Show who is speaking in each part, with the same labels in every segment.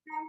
Speaker 1: अस्सलाम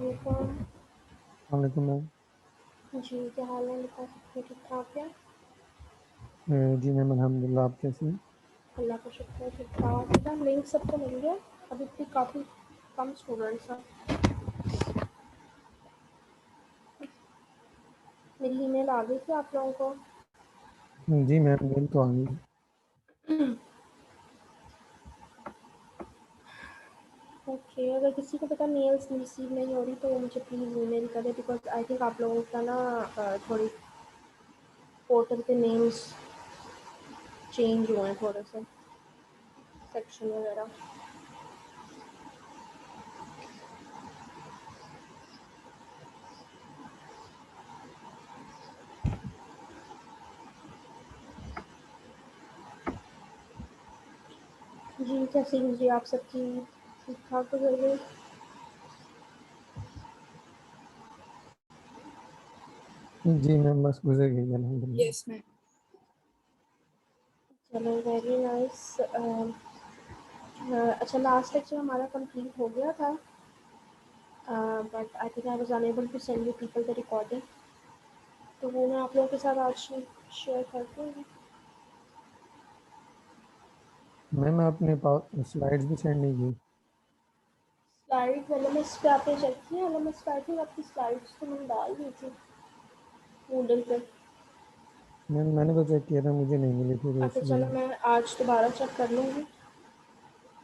Speaker 1: वालेकुम।
Speaker 2: वालेकुम मैम।
Speaker 1: जी, क्या हाल है? बता सकते हैं ठीक ठाक है?
Speaker 2: जी मैम अल्हम्दुलिल्लाह, आप कैसी हैं?
Speaker 1: अल्लाह का शुक्र है, ठीक ठाक। मैम लिंक सबको मिल गया? अभी भी काफ़ी कम स्टूडेंट्स हैं। मेरी ईमेल आ गई थी आप लोगों को?
Speaker 2: जी मैम, मेल तो आ गई।
Speaker 1: ओके, अगर किसी को पता मेल्स रिसीव नहीं हो रही तो वो मुझे प्लीज़ ईमेल कर दे, बिकॉज आई थिंक आप लोगों का ना थोड़ी पोर्टल के नेम्स चेंज हुए हैं थोड़े से, सेक्शन वगैरह। जी, कैसी गुजरी आप सबकी? ठीक ठाक गुजर गई?
Speaker 2: जी मैम, बस गुजर गई अल्हम्दुलिल्लाह।
Speaker 3: Yes ma'am.
Speaker 1: चलो, वेरी नाइस। अच्छा, लास्ट लेक्चर हमारा कंप्लीट हो गया था। But I think I was unable to send you people the recording, तो वो मैं आप लोगों के साथ आज शेयर करती हूँ।
Speaker 2: मैम आपने स्लाइड्स भी सेंड नहीं की।
Speaker 1: स्लाइड्स एलएमएस पे आपने चेक किया? एलएमएस पे आई थिंक आपकी स्लाइड्स तो मैंने डाल दी थी मूडल पे।
Speaker 2: मैम मैंने तो चेक किया था, मुझे नहीं मिली थी तो
Speaker 1: अच्छा चलो
Speaker 2: इसलिए।
Speaker 1: मैं आज दोबारा चेक कर लूँगी।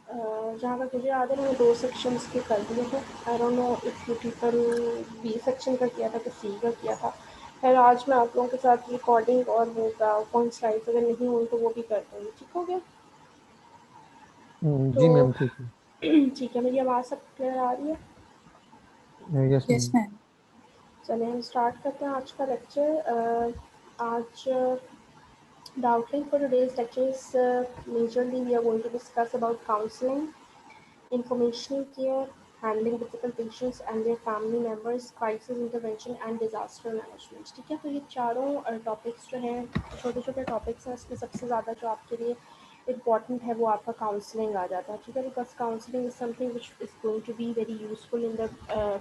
Speaker 1: जहाँ तक मुझे याद है मैंने 2 सेक्शंस के कर दिए थे। आई don't know if you people be section का किया था कि सी का किया था। खैर आज मैं आप लोगों के साथ रिकॉर्डिंग और वो पावरपॉइंट स्लाइड्स अगर नहीं हुई तो वो भी कर दूँगी। ठीक हो गया?
Speaker 2: जी
Speaker 1: तो
Speaker 2: मैम ठीक है।
Speaker 1: ठीक है, मेरी आवाज़ सब क्लियर आ रही है?
Speaker 2: Yes
Speaker 3: Yes,
Speaker 2: ma'am.
Speaker 3: ma'am.
Speaker 1: चलिए हम स्टार्ट करते हैं आज का लेक्चर। आज the outline for today's lecture is majorly we are going to discuss about counseling, informational care, handling difficult patients and their family members, crisis intervention and disaster management। ठीक है, तो ये चारों टॉपिक्स जो हैं छोटे छोटे टॉपिक्स हैं, इसमें सबसे ज़्यादा जो आपके लिए इम्पॉर्टेंट है वो आपका काउंसलिंग आ जाता है। ठीक है, because counselling is something which is going to be very useful in the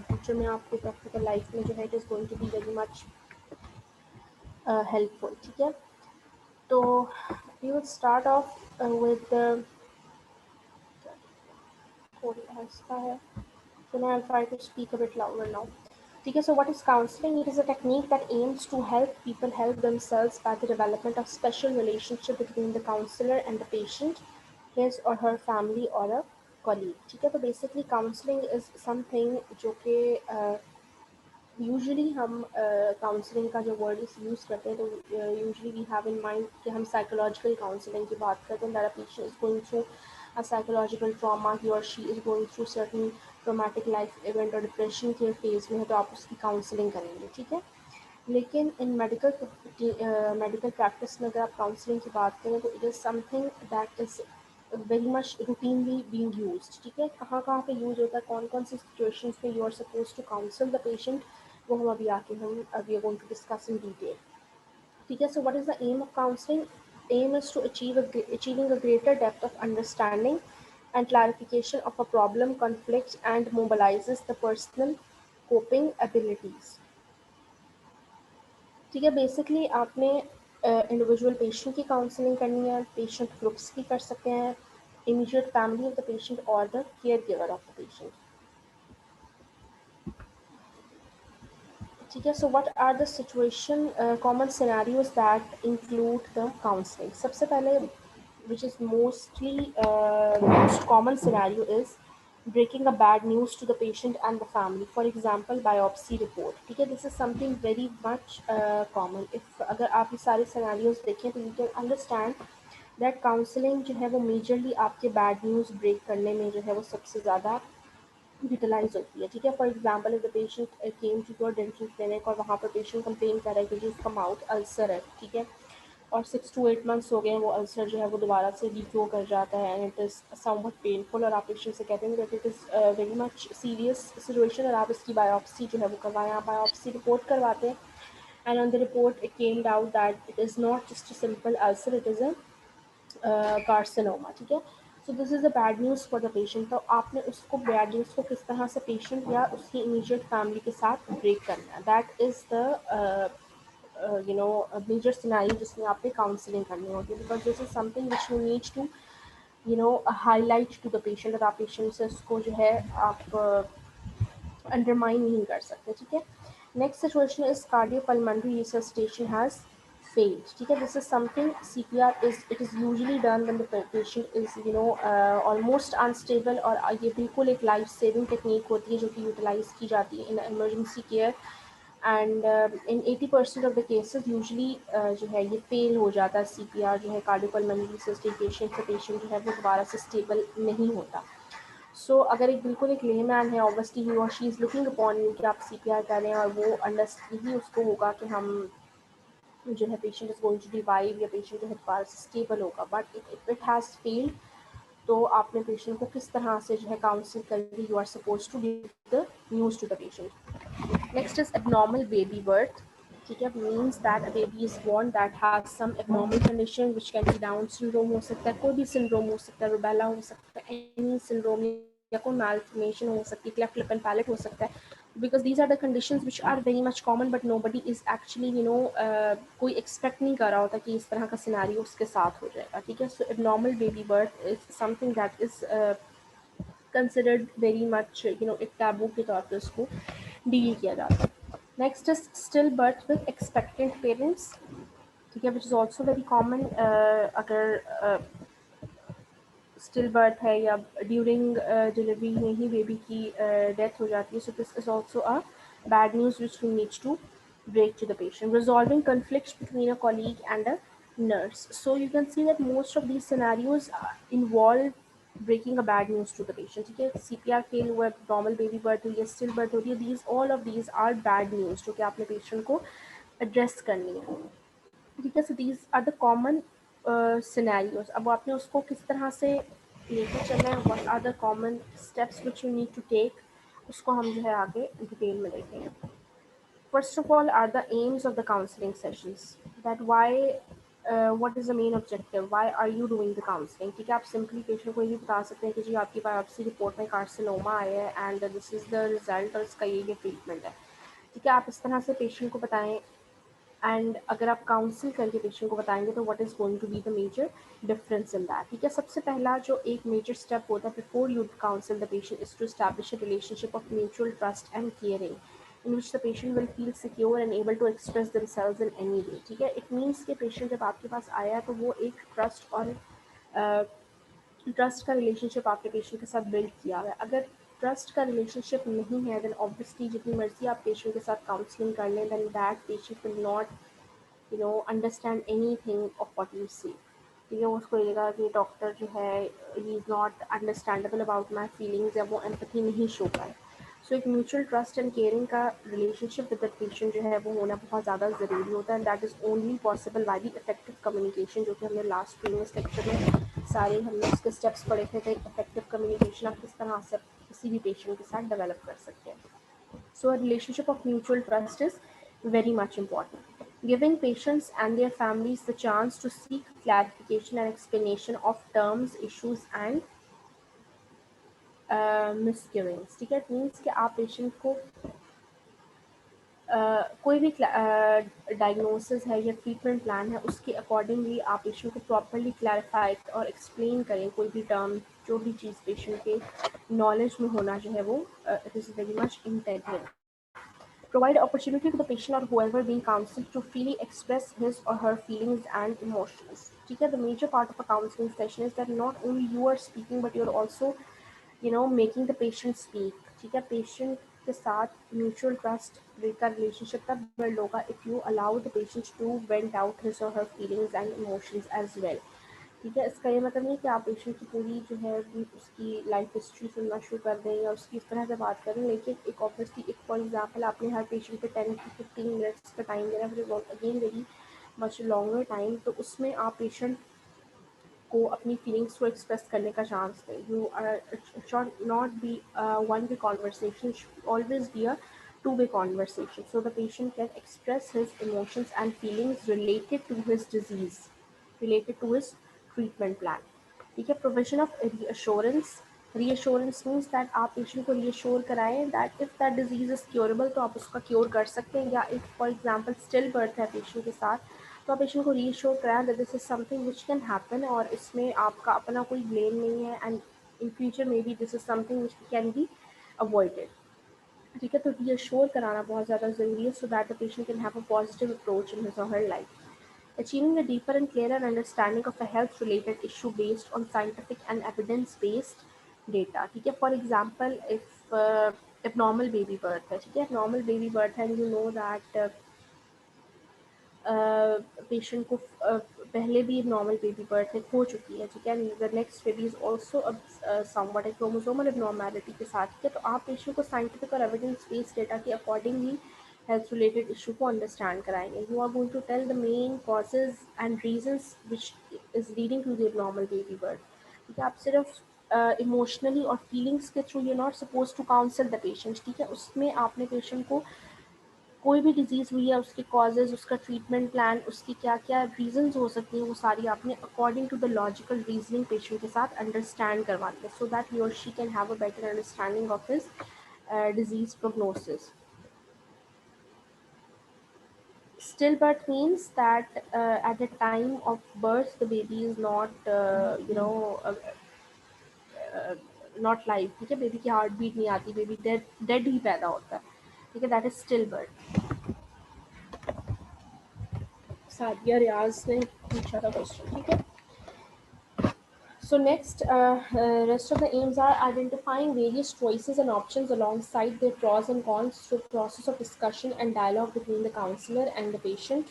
Speaker 1: future में, आपके प्रैक्टिकल लाइफ में जो है it is going to be very much helpful. ठीक है, तो we will start off with the थोड़ी आहिस्ता है, so now I'll try to speak a bit louder now. ठीक है, so what is counseling? It is a technique that aims to help people help themselves by the development of special relationship between the counselor and the patient, his or her family or a colleague। ठीक है, तो basically counseling is something जो कि usually हम counselling का जो word इस use करते हैं तो usually we have in mind कि हम साइकोलॉजिकल काउंसलिंग की बात करते हैं, that a patient is going through a psychological trauma, he और she is going through certain traumatic life event और डिप्रेशन के फेज में है तो आप उसकी काउंसलिंग करेंगे। ठीक है, लेकिन इन मेडिकल प्रैक्टिस में अगर आप काउंसलिंग की बात करें तो it is something that is very much routinely being used. ठीक है, कहाँ कहाँ पे यूज होता है, कौन कौन सी सिचुएशंस में you are suppose to counsel the patient, वो हम अभी आके हम we are going to discuss in detail. ठीक है, so what is the aim of counselling? Aim is to achieving a greater depth of understanding and clarification of a problem, conflict and mobilizes the personal coping abilities। ठीक है, basically आपने individual patient की counselling करनी है, patient groups की कर सकते हैं, immediate family of the patient और the caregiver of the patient. ठीक है, so what are the situation common scenarios that include the counselling? सबसे पहले which is most common scenario is breaking a bad news to the patient and the family, for example biopsy report। ठीक है, this is something very much common। if अगर आप ये सारे scenarios देखें तो you can understand that counseling जो है वो majorly आपके bad news break करने में जो है वो सबसे ज़्यादा यूटिलाइज होती है। ठीक है, for example if the patient came to your dental clinic और वहाँ पर पेशेंट कंप्लेन कर रहा है कि जी उसका माउथ अल्सर है। ठीक है, और 6 to 8 months हो गए हैं, वो अल्सर जो है वो दोबारा से रिग्रो कर जाता है and it is somewhat painful, और आप पेशेंट से कहते हैं that it is very much serious situation और आप इसकी बायोप्सी जो है वो करवाएं। आप बायोप्सी रिपोर्ट करवाते हैं and on the report it came out that it is not just a simple ulcer, it is a carcinoma. ठीक है, so this is a bad news for the patient. तो आपने उसको बैड न्यूज़ को किस तरह से पेशेंट या उसकी इमीडिएट फैमिली के साथ ब्रेक करना है, that is the major scenario जिसमें आपने काउंसलिंग करनी होगी, because this is something which you need to highlight to the patient, और आप पेशेंट से उसको जो है आप अंडरमाइन नहीं कर सकते। ठीक है, next situation is cardiopulmonary resuscitation has failed। ठीक है, this is something CPR is it is usually done when the patient is almost unstable, और ये बिल्कुल एक लाइफ सेविंग टेक्निक होती है जो कि यूटिलाइज की जाती है in emergency care and in 80% of the cases usually जो है ये फेल हो जाता है। CPR जो है कार्डियोपल्मोनरी रिससिटेशन से पेशेंट जो है वो दोबारा से स्टेबल नहीं होता। सो अगर एक बिल्कुल एक लेमैन है, ऑब्वियसली ही और she is looking upon you कि आप CPR करें, और वो अंडरस्टैंड ही उसको होगा कि हम जो है patient is going to revive या पेशेंट जो है दोबारा से स्टेबल होगा, but if it has failed तो आपने पेशेंट को किस तरह से जो है काउंसिल करके you are suppose to give the news to the patient. Next is abnormal baby birth. ठीक है, means that a baby is born that has some abnormal condition which can be Down syndrome हो सकता है, कोई भी syndrome हो सकता है, रूबेला हो सकता है, एनी सिंड्रोम या कोई मैल्फॉर्मेशन हो सकती है, क्लेफ्ट लिप एंड पैलेट हो सकता है। because these are the conditions which are very much common, but nobody is actually कोई expect नहीं कर रहा होता कि इस तरह का scenario उसके साथ हो जाएगा, ठीक है. So abnormal baby birth is something that is considered very much एक taboo के तौर पे उसको deal किया जाता है. Next is stillbirth with expectant parents, ठीक है, which is also very common. अगर स्टिल बर्थ है या ड्यूरिंग डिलीवरी में ही बेबी की डेथ हो जाती है, so this is also a bad news which we need to break to the patient. Resolving conflicts between a colleague and a nurse. So you can see that most of these scenarios involve breaking a bad news to the patient. ठीक है, CPR fail हुआ, normal baby birth हुई है, still birth हो रही है, these all of these are bad news जो कि आपने पेशेंट को एड्रेस करनी है, ठीक है. So these are the common scenarios. अब आपने उसको किस तरह से लेके चलना है, what are the common steps which you need to take, उसको हम जो है आगे डिटेल में देखेंगे. First of all are the aims of the counseling sessions, that why what is the main objective, why are you doing the counseling, ठीक है. आप सिंपली पेशेंट को ये बता सकते हैं कि जी आपकी बायोप्सी रिपोर्ट में कार्सिनोमा आया है and this is the result और इसका ये ट्रीटमेंट है, ठीक है. आप इस तरह से पेशेंट को बताएं, एंड अगर आप काउंसिल करके पेशेंट को बताएंगे तो what is going to be the major difference in that, ठीक है. सबसे पहला जो एक मेजर स्टेप होता है before you counsel the patient is to establish a relationship of mutual trust and caring in which the patient will feel secure and able to express themselves in any way, ठीक है. It means कि patient जब आपके पास आया तो वो एक trust और ट्रस्ट का रिलेशनशिप आपके पेशेंट के साथ बिल्ड किया हुआ है. अगर ट्रस्ट का रिलेशनशिप नहीं है देन ऑब्वियसली जितनी मर्जी आप पेशेंट के साथ काउंसलिंग कर लें then that patient will not understand anything of what you say, ठीक है. वो उसको लगेगा कि डॉक्टर जो है he is not understandable about my feelings, या वो एम्पैथी नहीं शो कर. सो एक म्यूचुअल ट्रस्ट एंड केयरिंग का रिलेशनशिप विद द पेशेंट जो है वो होना बहुत ज़्यादा ज़रूरी होता है, and that is only possible by the effective communication, जो कि हमने लास्ट प्रीवियस लेक्चर में सारे हमने उसके स्टेप्स पढ़े थे. इफेक्टिव कम्युनिकेशन आप किस तरह से किसी भी पेशेंट के साथ डेवलप कर सकते हैं. So a relationship of mutual trust is very much important. Giving patients and their families the chance to seek clarification and explanation of terms, issues and misgivings. ठीक है, it means कि आप patient को कोई भी डायग्नोसिस है या treatment plan है उसके अकॉर्डिंगली आप पेशेंट को प्रॉपरली क्लैरिफाई और एक्सप्लेन करें. कोई भी टर्म जो भी चीज़ पेशेंट के नॉलेज में होना जो है वो it is very much integral. Provide opportunity to the patient or whoever being counseled to freely express his or her feelings and emotions. ठीक है, the major part of a counseling session is that not only you are speaking but you're also making the patient speak. ठीक है, patient के साथ mutual trust का relationship तब build होगा if you allow the patient to vent out his or her feelings and emotions as well. ठीक है, इसका ये मतलब नहीं कि आप पेशेंट की पूरी जो है उसकी लाइफ हिस्ट्री सुनना शुरू कर दें या उसकी इस तरह से बात करें, लेकिन एक ऑब्वियसली एक फॉर एग्जांपल आपने हर पेशेंट पे 10 to 15 मिनट्स का टाइम देना, फिर again very much longer time, तो उसमें आप पेशेंट को अपनी फीलिंग्स को एक्सप्रेस करने का चांस दें. You should not be one way conversation, always be a two-way conversation so the patient can express his emotions and feelings related to his disease, related to his treatment plan. ठीक है. Provision of reassurance. Reassurance means that आप patient को reassure कराएं that if that disease is curable तो आप उसका cure कर सकते हैं, या if for example still birth है पेशेंट के साथ तो आप पेशेंट को रीअश्योर कराएं that this is something which can happen और इसमें आपका अपना कोई ब्लेम नहीं है and in future may be this is something which can be avoided. ठीक है, तो रीअश्योर कराना बहुत ज़्यादा ज़रूरी है so that the patient can have a positive approach in his or her life. Achieving a deeper and clearer understanding of a health-related issue based on scientific and evidence-based data. ठीक है, for example, if abnormal baby birth है, ठीक है, abnormal baby birth है, and you know that patient को पहले भी normal baby birth हो चुकी है, ठीक है, the next baby is also somewhat एक क्रोमोसोमल एबनॉर्मेलिटी के साथ, ठीक है. तो आप पेशेंट को साइंटिफिक और एविडेंस बेस्ड डेटा के अकॉर्डिंगली हेल्थ रिलेटेड इशू को अंडरस्टैंड कराएंगे. You are going to tell the main causes and reasons which is leading to the abnormal baby birth. ठीक है, आप सिर्फ इमोशनली और फीलिंग्स के through you not suppose to counsel the patient. ठीक है, उसमें आपने पेशेंट को कोई भी डिजीज़ हुई है उसके कॉजेज़, उसका ट्रीटमेंट प्लान, उसकी क्या क्या रीजंस हो सकती हैं, वो सारी आपने according to the logical reasoning patient के साथ अंडरस्टैंड करवानी है सो दैट ही और she can have a better understanding of his disease prognosis. Stillbirth means that at the time of birth, the baby is not, not live. ठीक है, baby की heart beat नहीं आती, baby dead dead ही पैदा होता है. ठीक है, that is stillbirth. Sadia Riaz ने पूछा था क्वेश्चन. ठीक है. So next, rest of the aims are identifying various choices and options alongside their pros and cons through process of discussion and dialogue between the counselor and the patient,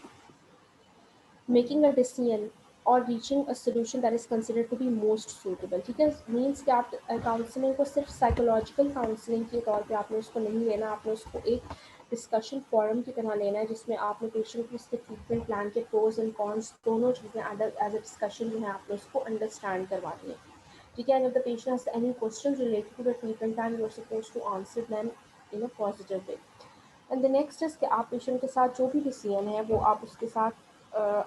Speaker 1: making a decision or reaching a solution that is considered to be most suitable. ठीक है, means कि आप counselling को सिर्फ psychological counselling के तौर पे आपने उसको नहीं लेना, आपने उसको एक डिस्कशन फोरम की तरह लेना है जिसमें आपने पेशेंट को उसके ट्रीटमेंट प्लान के प्रोज एंड कॉन्स दोनों चीज़ें एज अ डिस्कशन जो है आपने उसको अंडरस्टैंड करवानी है. ठीक है, and if the patient has any questions related to the treatment plan, you are supposed to answer them in a positive way. And the next is कि आप पेशेंट के साथ जो भी डिसीजन है वो आप उसके साथ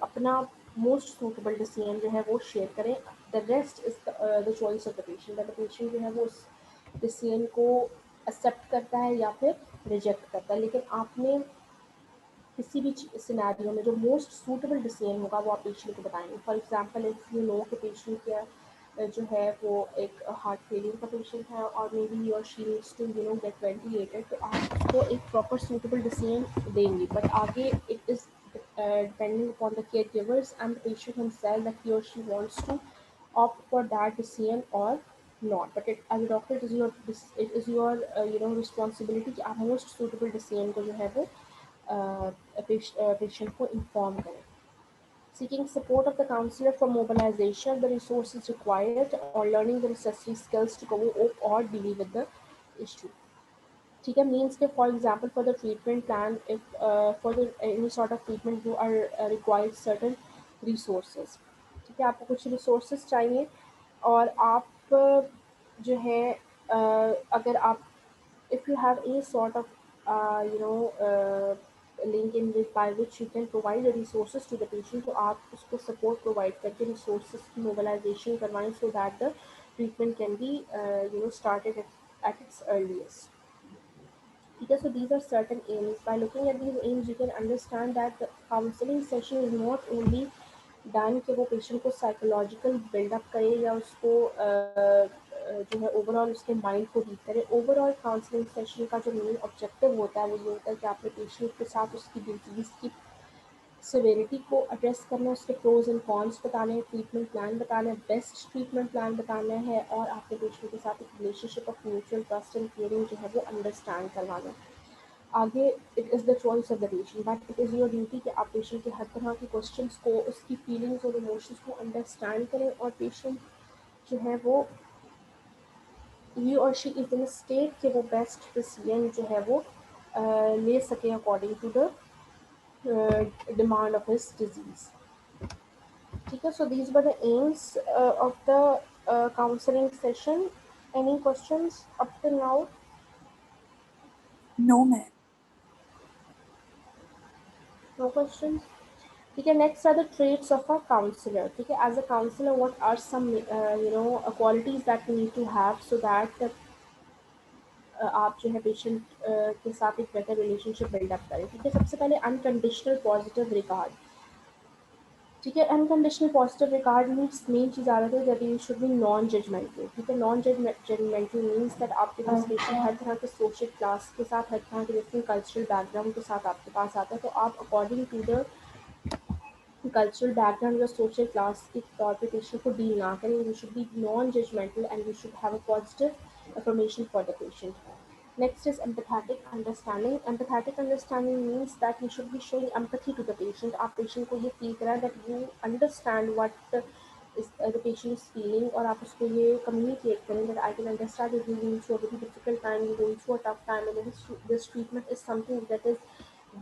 Speaker 1: अपना मोस्ट सूटेबल डिसीजन जो है वो शेयर करें. The rest is the choice of the patient, the patient जो है वो उस डिसीजन को एक्सेप्ट करता है या फिर रिजेक्ट करता है, लेकिन आपने किसी भी सिनेरियो में जो मोस्ट सूटेबल डिसीजन होगा वो आप पेशेंट को बताएंगे. For example, if you know कि पेशेंट क्या जो है वो एक हार्ट फेलियर का पेशेंट है और मे बी और she needs to get ventilated, तो आप उसको एक प्रॉपर सूटेबल डिसीजन देंगे. बट आगे it is depending upon the caregivers and the patient himself that he or she wants to opt for that decision or not. But as a doctor, it is your responsibility कि आप most suitable decision को जो है वो patient को inform करें. Seeking support of the counselor for mobilization of the resources required or learning the necessary skills to cope or deal with the issue. ठीक है, मीन्स के for example for the treatment plan, if for the any sort of treatment you are required certain resources. ठीक है, आपको कुछ resources चाहिए और आप जो है अगर आप if you have any sort of link in with by which you can provide the resources to the patient, तो आप उसको support provide करके resources की mobilization करवाएं so that the treatment can be started at its earliest. Okay, so these are certain aims. By looking at these aims, you can understand that the counseling session is not only done कि वो patient को psychological buildup करे या उसको जो है overall उसके mind को हीट करे. ओवरऑल काउंसलिंग सेशन का जो मेन ऑब्जेक्टिव होता है वो ये होता है कि आपने पेशेंट के साथ उसकी डिजीज़ की सिविरिटी को एड्रेस करना, उसके प्रोज एंड कॉन्स बताने हैं, ट्रीटमेंट प्लान बताना है, बेस्ट ट्रीटमेंट प्लान बताना है और आपके पेशेंट के साथ एक relationship of mutual trust and caring जो है वो अंडरस्टैंड करवाना है. आगे it is the choice of the patient, but it is your duty कि आप पेशेंट के हर तरह के क्वेश्चंस को, उसकी फीलिंग्स और इमोशंस को अंडरस्टैंड करें और पेशेंट जो है वो ही और शी इज़ इन स्टेट कि वो बेस्ट डिसीजन जो है वो ले सकें according to the demand of his disease. ठीक है, so these were the aims of the counseling session. Any questions up till now?
Speaker 3: No, ma'am.
Speaker 1: No questions. ठीक है, next are the traits of a counselor. ठीक है, as a counselor, what are some qualities that we need to have so that आप जो है patient के साथ एक बेटर रिलेशनशिप बिल्डअप करें. ठीक है, सबसे पहले अनकंडीशनल पॉजिटिव रिगार्ड. ठीक है, unconditional positive regard means main चीज़ आ रही है that you should be non judgmental. ठीक है, नॉन जजमेंटल मीन्स दैट आपके पास पेशेंट हर तरह के सोशल क्लास के साथ, हर तरह के डिफरेंट कल्चरल बैकग्राउंड के साथ आपके पास आता है, तो आप according to the cultural background या सोशल क्लास के तौर पे पेशेंट को डील ना करें. You should be non judgemental and you should have a positive information for the patient. Next is empathetic understanding. Empathetic understanding means that you should be showing empathy to the patient. आप patient को ये feel कराएं that you understand what is the patient is feeling और आप उसको ये communicate करें that I can understand that you're going through a very difficult time, you're going through a tough time, and this treatment is something that is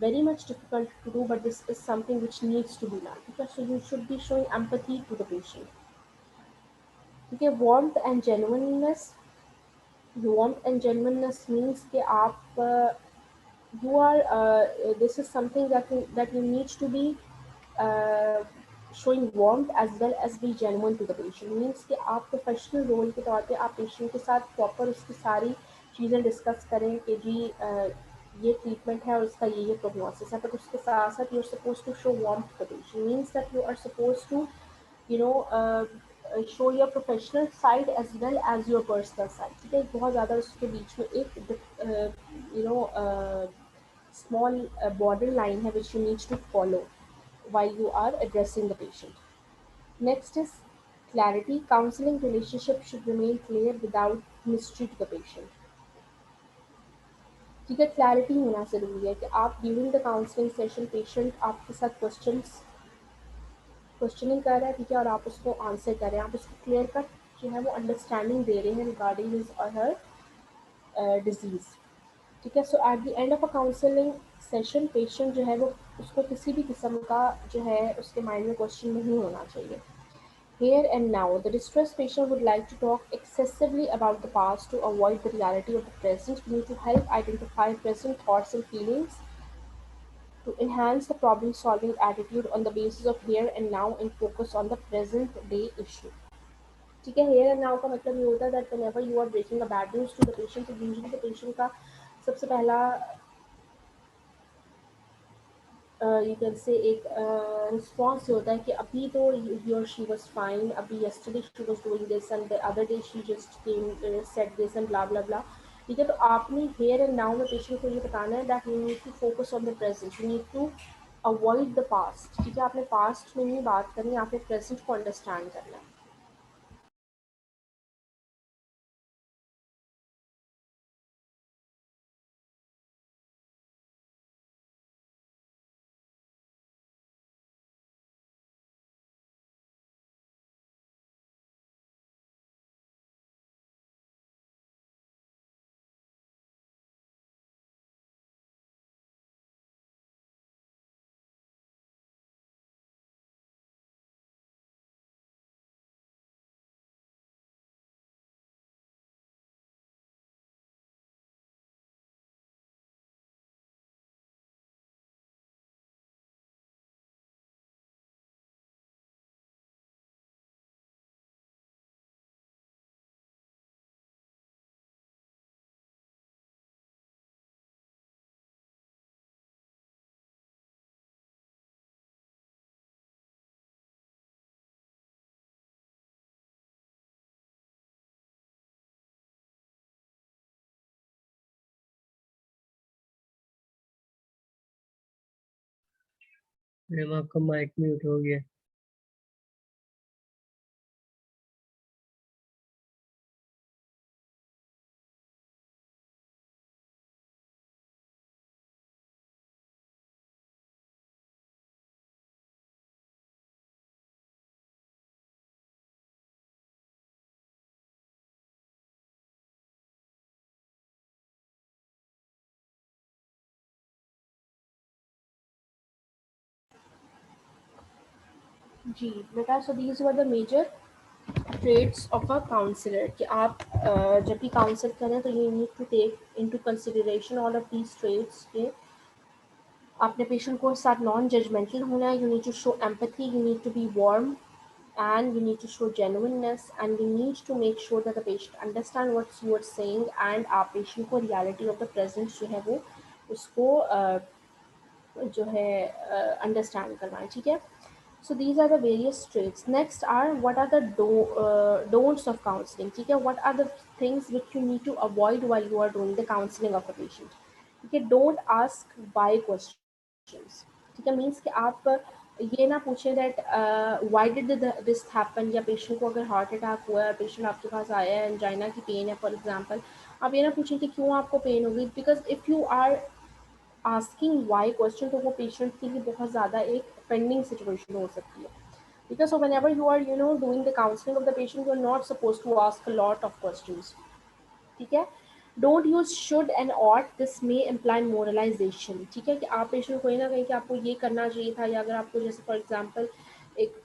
Speaker 1: very much difficult to do, but this is something which needs to be done. Okay, so you should be showing empathy to the patient. Okay, warmth and genuineness. Warmth and genuineness means कि आप you are this is something that you need to be uh, showing warmth as well as be genuine to the patient. Means कि आप professional role के तौर पे आप patient के साथ प्रॉपर उसकी सारी चीज़ें डिस्कस करें कि जी ये ट्रीटमेंट है और इसका ये प्रोग्नोसिस है, बट उसके साथ साथ you are suppose to show warmth to the patient, means that you are suppose to you know show your professional side as well as your personal side. ठीक है, बहुत ज़्यादा उसके बीच में एक small border line है which you need to follow while you are addressing the patient. Next is clarity. Counseling relationship should remain clear without mystery to the patient. ठीक है, क्लैरिटी होना ज़रूरी है कि आप during the counselling session patient आपके साथ क्वेश्चनिंग कर रहा है, ठीक है, और आप उसको आंसर कर रहे हैं, आप उसको क्लियर कट जो है वो अंडरस्टैंडिंग दे रहे हैं regarding his or her disease. ठीक है, so at the end of a counselling session patient जो है वो उसको किसी भी किस्म का जो है उसके माइंड में क्वेश्चन नहीं होना चाहिए। Here and now, the distressed patient would like to talk excessively about the past to avoid the reality of the present. We need to help identify present thoughts and feelings to enhance the problem solving attitude on the basis of here and now and focus on the present day issue. ठीक है, here and now का मतलब ये होता है that whenever you are breaking a bad news to the patient, तो usually the patient का सबसे पहला यू कैन से एक रिस्पॉन्स होता है कि अभी तो ही और शी वाज फाइन, अभी yesterday she was doing this and the other day she just came said this and blah blah blah। ठीक है, तो आपने हेयर एंड नाउ में पेशेंट को ये बताना है that you need to focus on the present, you need to avoid the past. ठीक है, आपने पास्ट में नहीं बात करनी, आपने प्रेजेंट को अंडरस्टैंड करना है।
Speaker 2: मैम आपका माइक म्यूट हो गया।
Speaker 1: जी बेटा, so these were the major traits of a counsellor कि आप जब भी काउंसल करें तो you need to take into consideration all of these traits के आपने पेशेंट को साथ नॉन जजमेंटल होना है, you need to show empathy, you need to be warm and you need to show genuineness and you need to make sure that the patient understand what you are saying and आप patient को reality of the present जो है वो उसको जो है understand करवाएं। ठीक है, so these are the various traits. Next are what are the don'ts of counseling। ठीक है, what are the things which you need to avoid while you are doing the counseling of a patient। ठीक है, don't ask why questions। ठीक है, means कि आप ये ना पूछें that why did this happen, या पेशेंट को अगर हार्ट अटैक हुआ है, पेशेंट आपके पास आया है, एंजाइना की पेन है फॉर एग्जांपल, आप ये ना पूछें कि क्यों आपको पेन होगी, because if you are asking why question तो वो पेशेंट के लिए बहुत ज़्यादा एक पेंडिंग सिचुएशन हो सकती है। Because so whenever you are doing the counseling of the patient, you are not supposed to ask a lot of questions। ठीक है, don't use should and ought, this may imply moralisation. ठीक है, कि आप patient को ना कहें कि आपको ये करना चाहिए था, या अगर आपको जैसे फॉर एग्जांपल एक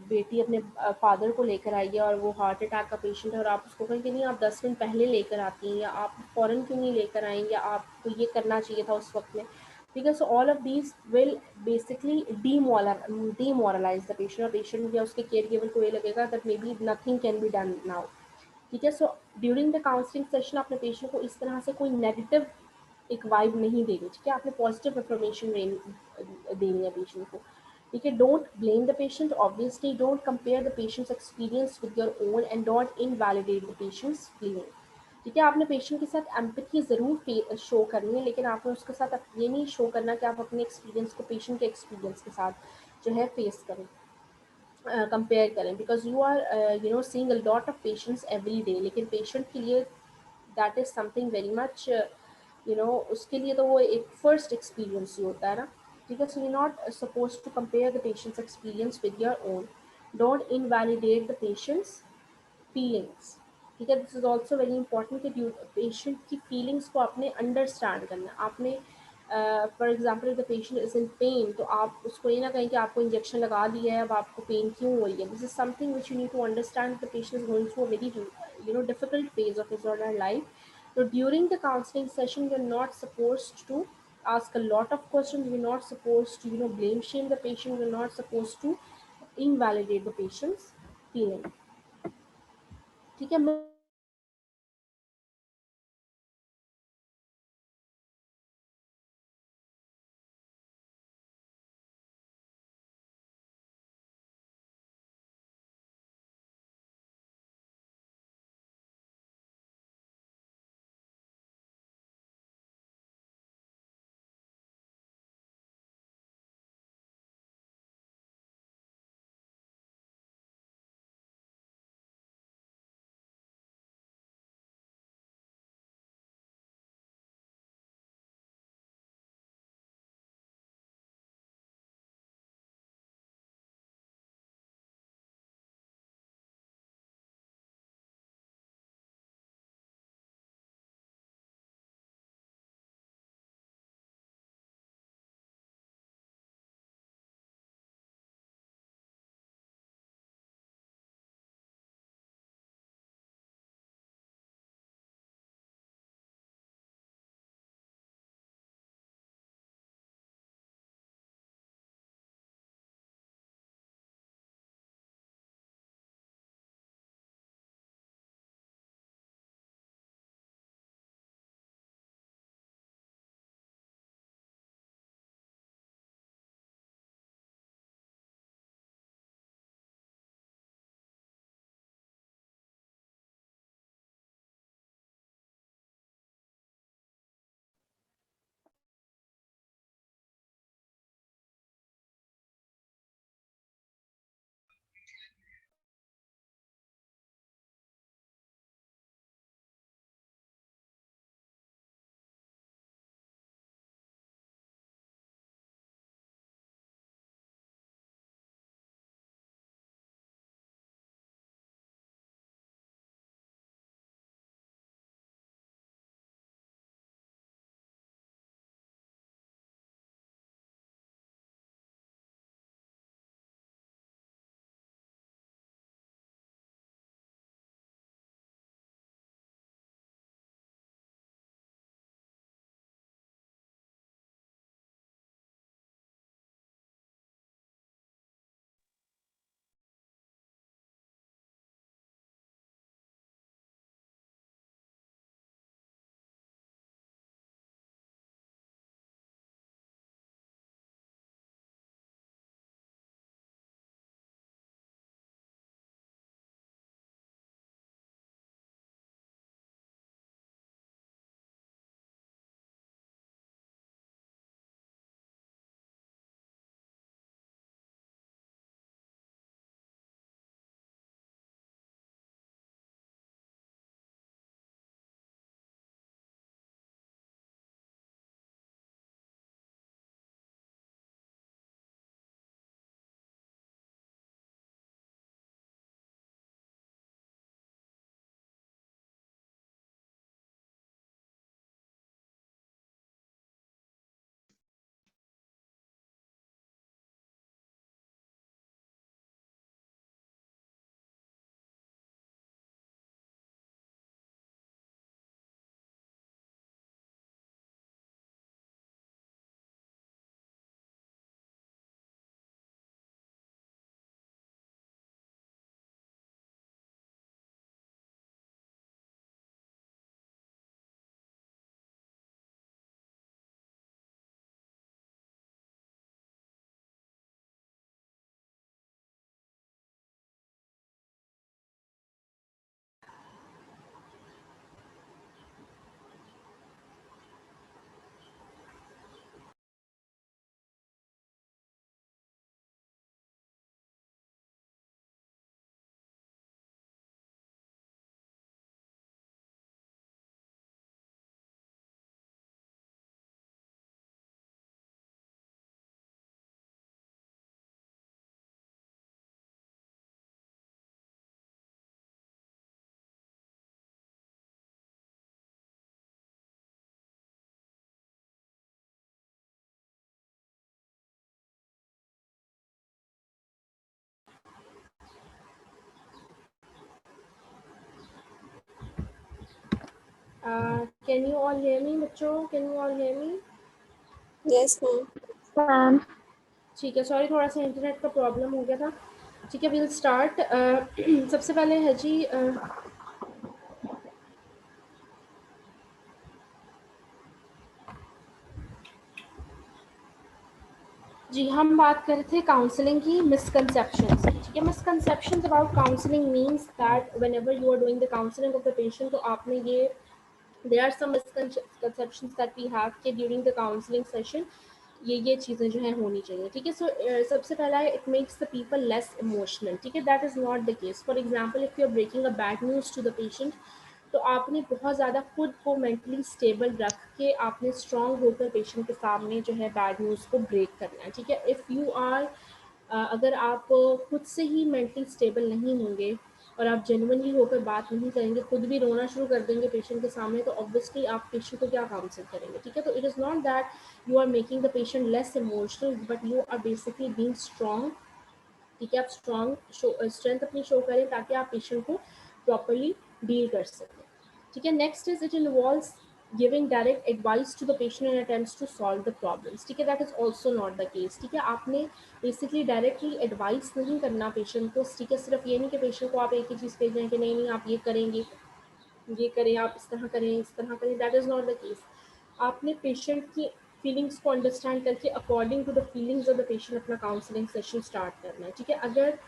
Speaker 1: बेटी अपने फादर को लेकर आई है और वो हार्ट अटैक का पेशेंट है और आप उसको कहें कि नहीं आप 10 मिनट पहले लेकर आती हैं, या आप फ़ौरन क्यों नहीं लेकर आई, या आपको ये करना चाहिए था उस वक्त में। ठीक है, so all of these will basically demoralise the patient, और पेशेंट या उसके केयर गिवर को ये लगेगा that may be nothing can be done now. ठीक है। So during the counselling session अपने पेशेंट को इस तरह से कोई नेगेटिव एक वाइब नहीं देनी, ठीक है, आपने पॉजिटिव इंफॉर्मेशन देनी है पेशेंट को। ठीक है, don't blame the patient, obviously don't compare the patient's experience with your own and don't invalidate the patients feeling. ठीक है, आपने पेशेंट के साथ एम्पैथी ज़रूर शो करनी है, लेकिन आपने उसके साथ ये नहीं शो करना कि आप अपने एक्सपीरियंस को पेशेंट के एक्सपीरियंस के साथ जो है फेस करें, कंपेयर करें, because you are seeing a lot of patients every day, लेकिन पेशेंट के लिए that is something very much उसके लिए तो वो एक फर्स्ट एक्सपीरियंस ही होता है ना। ठीक है, so you not suppose to compare the patient's experience with your own, don't invalidate the patient's feelings. ठीक है, this is also very important कि पेशेंट की फीलिंग्स को आपने अंडरस्टैंड करना। आपने for example the patient is in pain, तो आप उसको ये ना कहें कि आपको इंजेक्शन लगा दिया है, अब आपको पेन क्यों हो रही है। This is something which you need to understand the patient is going through a very difficult phase of his or her life. So during the counseling session, you're not supposed to ask a lot of questions. You're not supposed to, blame shame the patient. You're not supposed to invalidate the patient's feeling. ठीक है। Can you all hear me बच्चों? Can you all hear me?
Speaker 3: Yes, ma'am.
Speaker 4: Ma'am
Speaker 1: ठीक है, sorry थोड़ा सा internet का problem हो गया था। ठीक है, विल स्टार्ट। सबसे पहले है जी जी हम बात कर रहे थे काउंसलिंग की मिसकंसेप्शंस की। ठीक है, misconceptions about counselling means that whenever you are doing the counselling of the patient, तो आपने ये there are some misconceptions that we have कि ड्यूरिंग द काउंसलिंग सेशन ये चीज़ें जो है होनी चाहिए। ठीक है, सो सबसे पहला है it makes the people less emotional. ठीक है, that is not the case. For example, if you are breaking a bad news to the patient, तो आपने बहुत ज़्यादा खुद को मेंटली स्टेबल रख के आपने स्ट्रांग होकर पेशेंट के सामने जो है बैड न्यूज़ को ब्रेक करना है। ठीक है, इफ़ यू आर अगर आप खुद से ही मेंटली स्टेबल नहीं होंगे और आप जेन्युइनली होकर बात नहीं करेंगे, खुद भी रोना शुरू कर देंगे पेशेंट के सामने, तो ऑब्वियसली आप पेशेंट को क्या काउंसिल करेंगे। ठीक है, तो it is not that you are making the patient less emotional, but you are basically being strong. ठीक है, आप स्ट्रॉन्ग स्ट्रेंथ अपनी शो करें ताकि आप पेशेंट को प्रॉपरली डील कर सकें। ठीक है, next is it involves giving direct advice to the patient and attempts to solve the problems. ठीक है, that is also not the case. ठीक है, आपने बेसिकली डायरेक्टली एडवाइस नहीं करना पेशेंट को। ठीक है, सिर्फ ये नहीं कि पेशेंट को आप एक ही चीज़ भेज रहे हैं कि नहीं नहीं आप ये करेंगे, ये करें, आप इस तरह करें, इस तरह करें, that is not the case. आपने पेशेंट की फीलिंग्स को अंडरस्टैंड करके according to the feelings of the patient अपना काउंसलिंग सेशन स्टार्ट करना है। ठीक है, अगर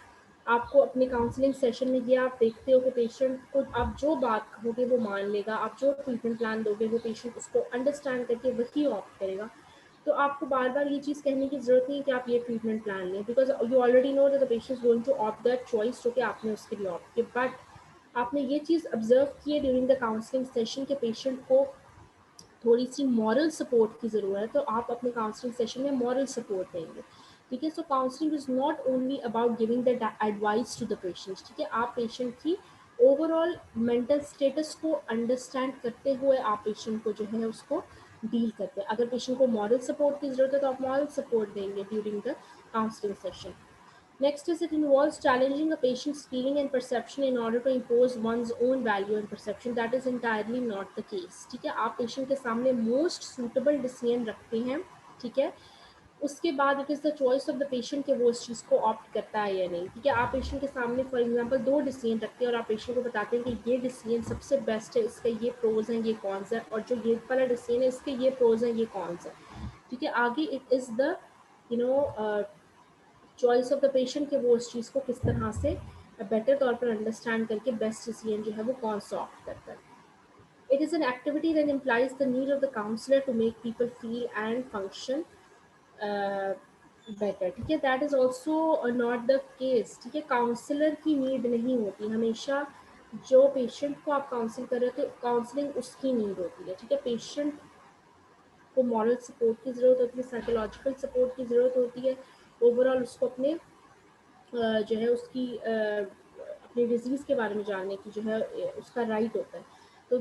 Speaker 1: आपको अपने काउंसलिंग सेशन में ये आप देखते हो कि पेशेंट को आप जो बात कहोगे वो मान लेगा, आप जो ट्रीटमेंट प्लान दोगे वो पेशेंट उसको अंडरस्टैंड करके वही ऑप्ट करेगा, तो आपको बार बार ये चीज़ कहने की ज़रूरत नहीं है कि आप ये ट्रीटमेंट प्लान लें, because you already know that the patient is going to opt that choice जो कि आपने उसके लिए ऑप्ट की। बट आपने ये चीज़ ऑब्जर्व की है ड्यूरिंग द काउंसलिंग सेशन के पेशेंट को थोड़ी सी मॉरल सपोर्ट की ज़रूरत है, तो आप अपने काउंसलिंग सेशन में मॉरल सपोर्ट देंगे। ठीक है, so counselling is not only about giving the advice to the patient. ठीक है, आप पेशेंट की ओवरऑल मेंटल स्टेटस को अंडरस्टैंड करते हुए आप पेशेंट को जो है उसको डील करते हैं। अगर पेशेंट को मॉरल सपोर्ट की ज़रूरत है तो आप मॉरल सपोर्ट देंगे during the counselling session. Next is it involves challenging a patient's feeling and perception in order to impose one's own value and perception. That is entirely not the case. ठीक है, आप patient के सामने most suitable decision रखते हैं। ठीक है, उसके बाद it is the choice of the patient कि वो इस चीज़ को ऑप्ट करता है या नहीं। ठीक है, आप पेशेंट के सामने फॉर एग्जांपल दो डिसीजन रखते हैं और आप पेशेंट को बताते हैं कि ये डिसीजन सबसे बेस्ट है, इसके ये प्रोज हैं, ये कॉन्स हैं, और जो ये वाला डिसीजन है इसके ये प्रोज हैं, ये कॉन्स हैं। ठीक है, आगे it is the you know choice of the patient कि वो उस चीज़ को किस तरह से बेटर तौर पर अंडरस्टैंड करके बेस्ट डिसीजन जो है वो कौन सा ऑप्ट करता है। It is an activity that implies the need of the counsellor to make people feel and function better. ठीक है, that is also not the case. ठीक है, काउंसलर की नीड नहीं होती हमेशा। जो पेशेंट को आप काउंसिल कर रहे हो तो काउंसलिंग उसकी नीड होती है। ठीक है, पेशेंट को मॉरल सपोर्ट की ज़रूरत होती है, साइकोलॉजिकल सपोर्ट की ज़रूरत होती है, ओवरऑल उसको अपने जो है उसकी अपनी डिजीज़ के बारे में जानने की जो है उसका राइट होता है। तो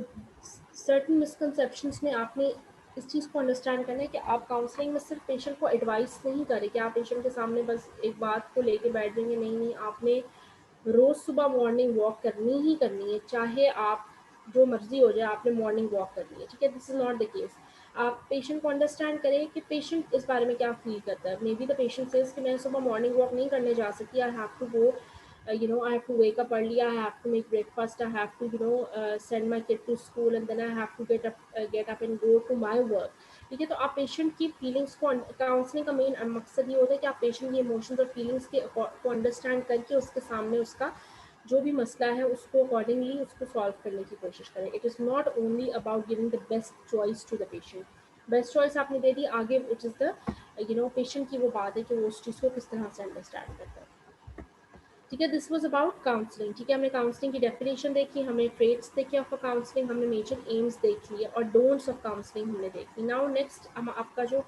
Speaker 1: सर्टन मिसकंसेप्शंस में आपने इस चीज़ को अंडरस्टैंड करना है कि आप काउंसलिंग में सिर्फ पेशेंट को एडवाइस नहीं करें कि आप पेशेंट के सामने बस एक बात को लेके बैठ जाएंगे। नहीं नहीं, आपने रोज़ सुबह मॉर्निंग वॉक करनी ही करनी है, चाहे आप जो मर्जी हो जाए, आपने मॉर्निंग वॉक करनी है। ठीक है, this is not the case. आप पेशेंट को अंडरस्टैंड करें कि पेशेंट इस बारे में क्या फील करता है। Maybe the patient says कि मैं सुबह मॉर्निंग वॉक नहीं करने जा सकती, I have to go I have to wake up early, I have to make breakfast, I have to send my kid to school, and then I have to get up and go to my work. ठीक है, तो आप patient की feelings को counselling का main मकसद ये होता है कि आप पेशेंट की इमोशंस और फीलिंग्स को अंडरस्टैंड करके उसके सामने उसका जो भी मसला है उसको अकॉर्डिंगली उसको सॉल्व करने की कोशिश करें। It is not only about giving the best choice to the patient. Best choice आपने दे दी, आगे इट इज़ द पेशेंट की वो बात है कि वो उस चीज़ को किस तरह से अंडरस्टैंड करता है। ठीक है, दिस वाज अबाउट काउंसलिंग। ठीक है, हमने काउंसलिंग की डेफिनेशन देखी, हमने ट्रेट्स देखे ऑफ अ काउंसलिंग, हमने मेजर एम्स देख लिए और डोंट्स ऑफ काउंसलिंग हमने देख ली। नाउ नेक्स्ट हम आपका जो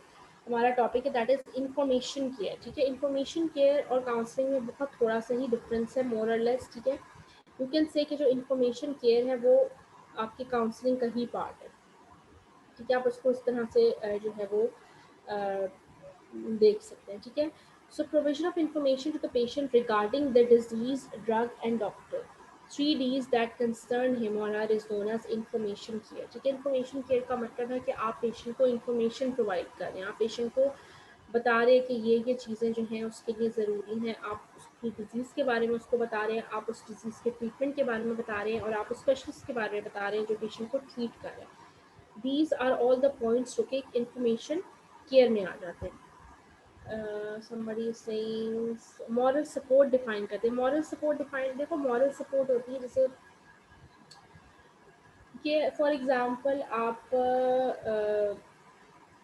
Speaker 1: हमारा टॉपिक है दैट इज इंफॉर्मेशन केयर। ठीक है, इंफॉर्मेशन केयर और काउंसलिंग में बहुत थोड़ा सा ही डिफरेंस है, मोर और लेस। ठीक है, यू कैन से कि जो इंफॉर्मेशन केयर है वो आपकी काउंसलिंग का ही पार्ट है। ठीक है, आप उसको इस तरह से जो है वो देख सकते हैं। ठीक है, so provision of information to the patient regarding the disease, drug and doctor. 3 Ds that concern him or her is known as information care। ठीक है, information care का मतलब है कि आप पेशेंट को information प्रोवाइड कर रहे हैं, आप पेशेंट को बता रहे हैं कि ये चीज़ें जो हैं उसके लिए ज़रूरी हैं, आप उसकी डिजीज़ के बारे में उसको बता रहे हैं, आप उस डिजीज़ के ट्रीटमेंट के बारे में बता रहे हैं और आप उस स्पेशलिस्ट के बारे में बता रहे हैं जो पेशेंट को ट्रीट कर रहे हैं। These are all the points जो कि इंफॉर्मेशन केयर में आ जाते हैं। somebody is saying moral support define करते हैं। moral support डिफाइन, देखो moral support होती है जैसे कि फॉर एग्जांपल आप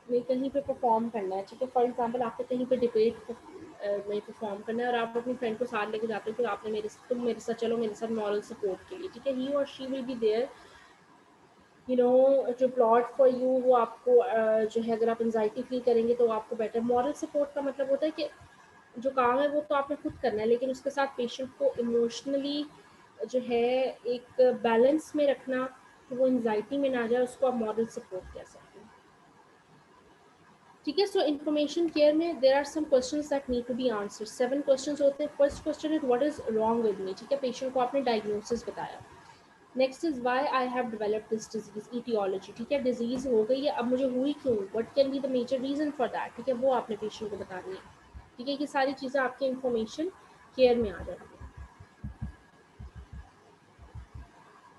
Speaker 1: में कहीं पे परफॉर्म करना है, ठीक है, फॉर एग्जांपल आपको कहीं पे डिबेट में परफॉर्म करना है और आप अपनी फ्रेंड को साथ लेके जाते हो कि आपने तुम मेरे साथ चलो, मेरे साथ मॉरल सपोर्ट के लिए, ठीक है, ही और she will be there you know to plot for you. वो आपको जो है अगर आप एंजाइटी फील करेंगे तो आपको बेटर। मॉरल सपोर्ट का मतलब होता है कि जो काम है वो तो आपने खुद करना है, लेकिन उसके साथ पेशेंट को इमोशनली जो है एक बैलेंस में रखना कि वो एंजाइटी में ना जाए, उसको आप मॉरल सपोर्ट कह सकते हैं। ठीक है, सो इन्फॉर्मेशन केयर में there are some questions that need to be answered. 7 questions होते हैं। First question is what is wrong with me, ठीक है, पेशेंट को आपने डायग्नोसिस बताया। Next is why I have developed this disease, aetiology, ठीक है, डिजीज हो गई है, अब मुझे हुई क्यों, what can be the major reason for that, ठीक है, वो आपने पेशेंट को बतानी है। ठीक है, ये सारी चीज़ें आपकी इन्फॉर्मेशन केयर में आ जाती है।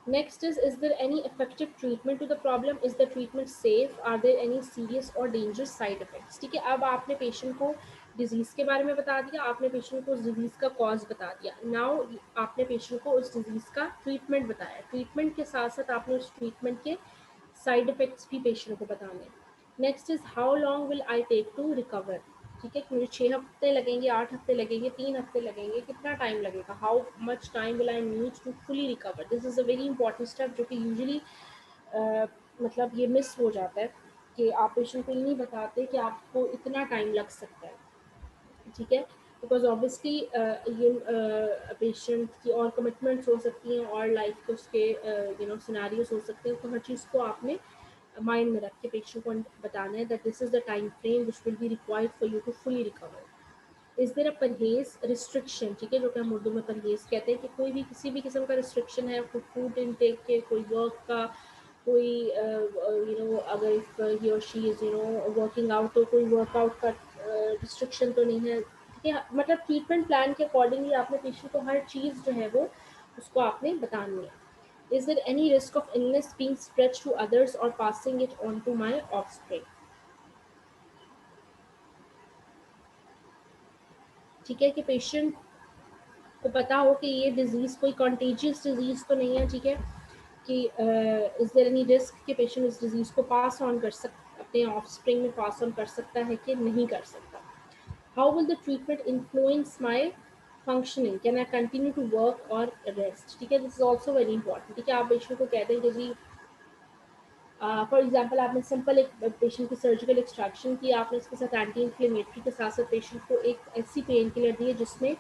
Speaker 1: Next is there any effective treatment to the problem? Is the treatment safe? Are there any serious or dangerous side effects? ठीक है, अब आपने पेशेंट को डिजीज़ के बारे में बता दिया, आपने पेशेंट को उस डिजीज़ का कॉज बता दिया। नाउ आपने पेशेंट को उस डिजीज़ का ट्रीटमेंट बताया। ट्रीटमेंट के साथ साथ आपने उस ट्रीटमेंट के साइड इफेक्ट्स भी पेशेंट को बताने। Next is how long will I take to recover, ठीक है, मुझे 6 हफ्ते लगेंगे, 8 हफ्ते लगेंगे, 3 हफ्ते लगेंगे, कितना टाइम लगेगा, how much time will I need to fully recover. This is a very important step जो कि यूजुअली मतलब ये मिस हो जाता है कि आप पेशेंट को ये नहीं बताते कि आपको इतना टाइम लग सकता है। ठीक है, बिकॉज ऑब्वियसली ये पेशेंट की और कमिटमेंट्स हो सकती हैं और लाइफ के उसके सिनेरियोज हो सकते हैं, तो हर चीज़ को आपने माइंड में रख के पेशेंट को बताना है that this is the time frame which will be required for you to fully recover. Is there a परहेज रिस्ट्रिक्शन, ठीक है, जो कि हम उर्दू में परहेज कहते हैं कि कोई भी किसी भी किस्म का रिस्ट्रिक्शन है, कोई फूड इनटेक के, कोई वर्क का, कोई अगर इफ ही और शी इज वर्किंग आउट तो कोई वर्कआउट का रिस्ट्रिक्शन तो नहीं है। ठीक है, मतलब ट्रीटमेंट प्लान के अकॉर्डिंगली आपने पेशेंट को हर चीज़ जो है वो उसको आपने बतानी है। Is there any risk of illness being spread to others or passing it on to my offspring? ठीक है, कि पेशेंट को पता हो कि ये डिजीज़ कोई कॉन्टेजियस डिजीज़ तो नहीं है, ठीक है, कि इज़ देयर एनी रिस्क कि पेशेंट इस डिजीज़ को पास ऑन कर अपने ऑफस्प्रिंग में पास ऑन कर सकता है कि नहीं कर सकता। How will the treatment influence my functioning, can I continue to work और रेस्ट। ठीक है, this is also very important. ठीक है, आप पेशेंट को कहते हैं कि जी फॉर एग्जांपल आपने सिंपल एक पेशेंट की सर्जिकल एक्सट्रैक्शन की, आपने उसके साथ एंटी इन्फ्लेमेटरी के साथ साथ पेशेंट को एक ऐसी पेन किलर दी है जिसमें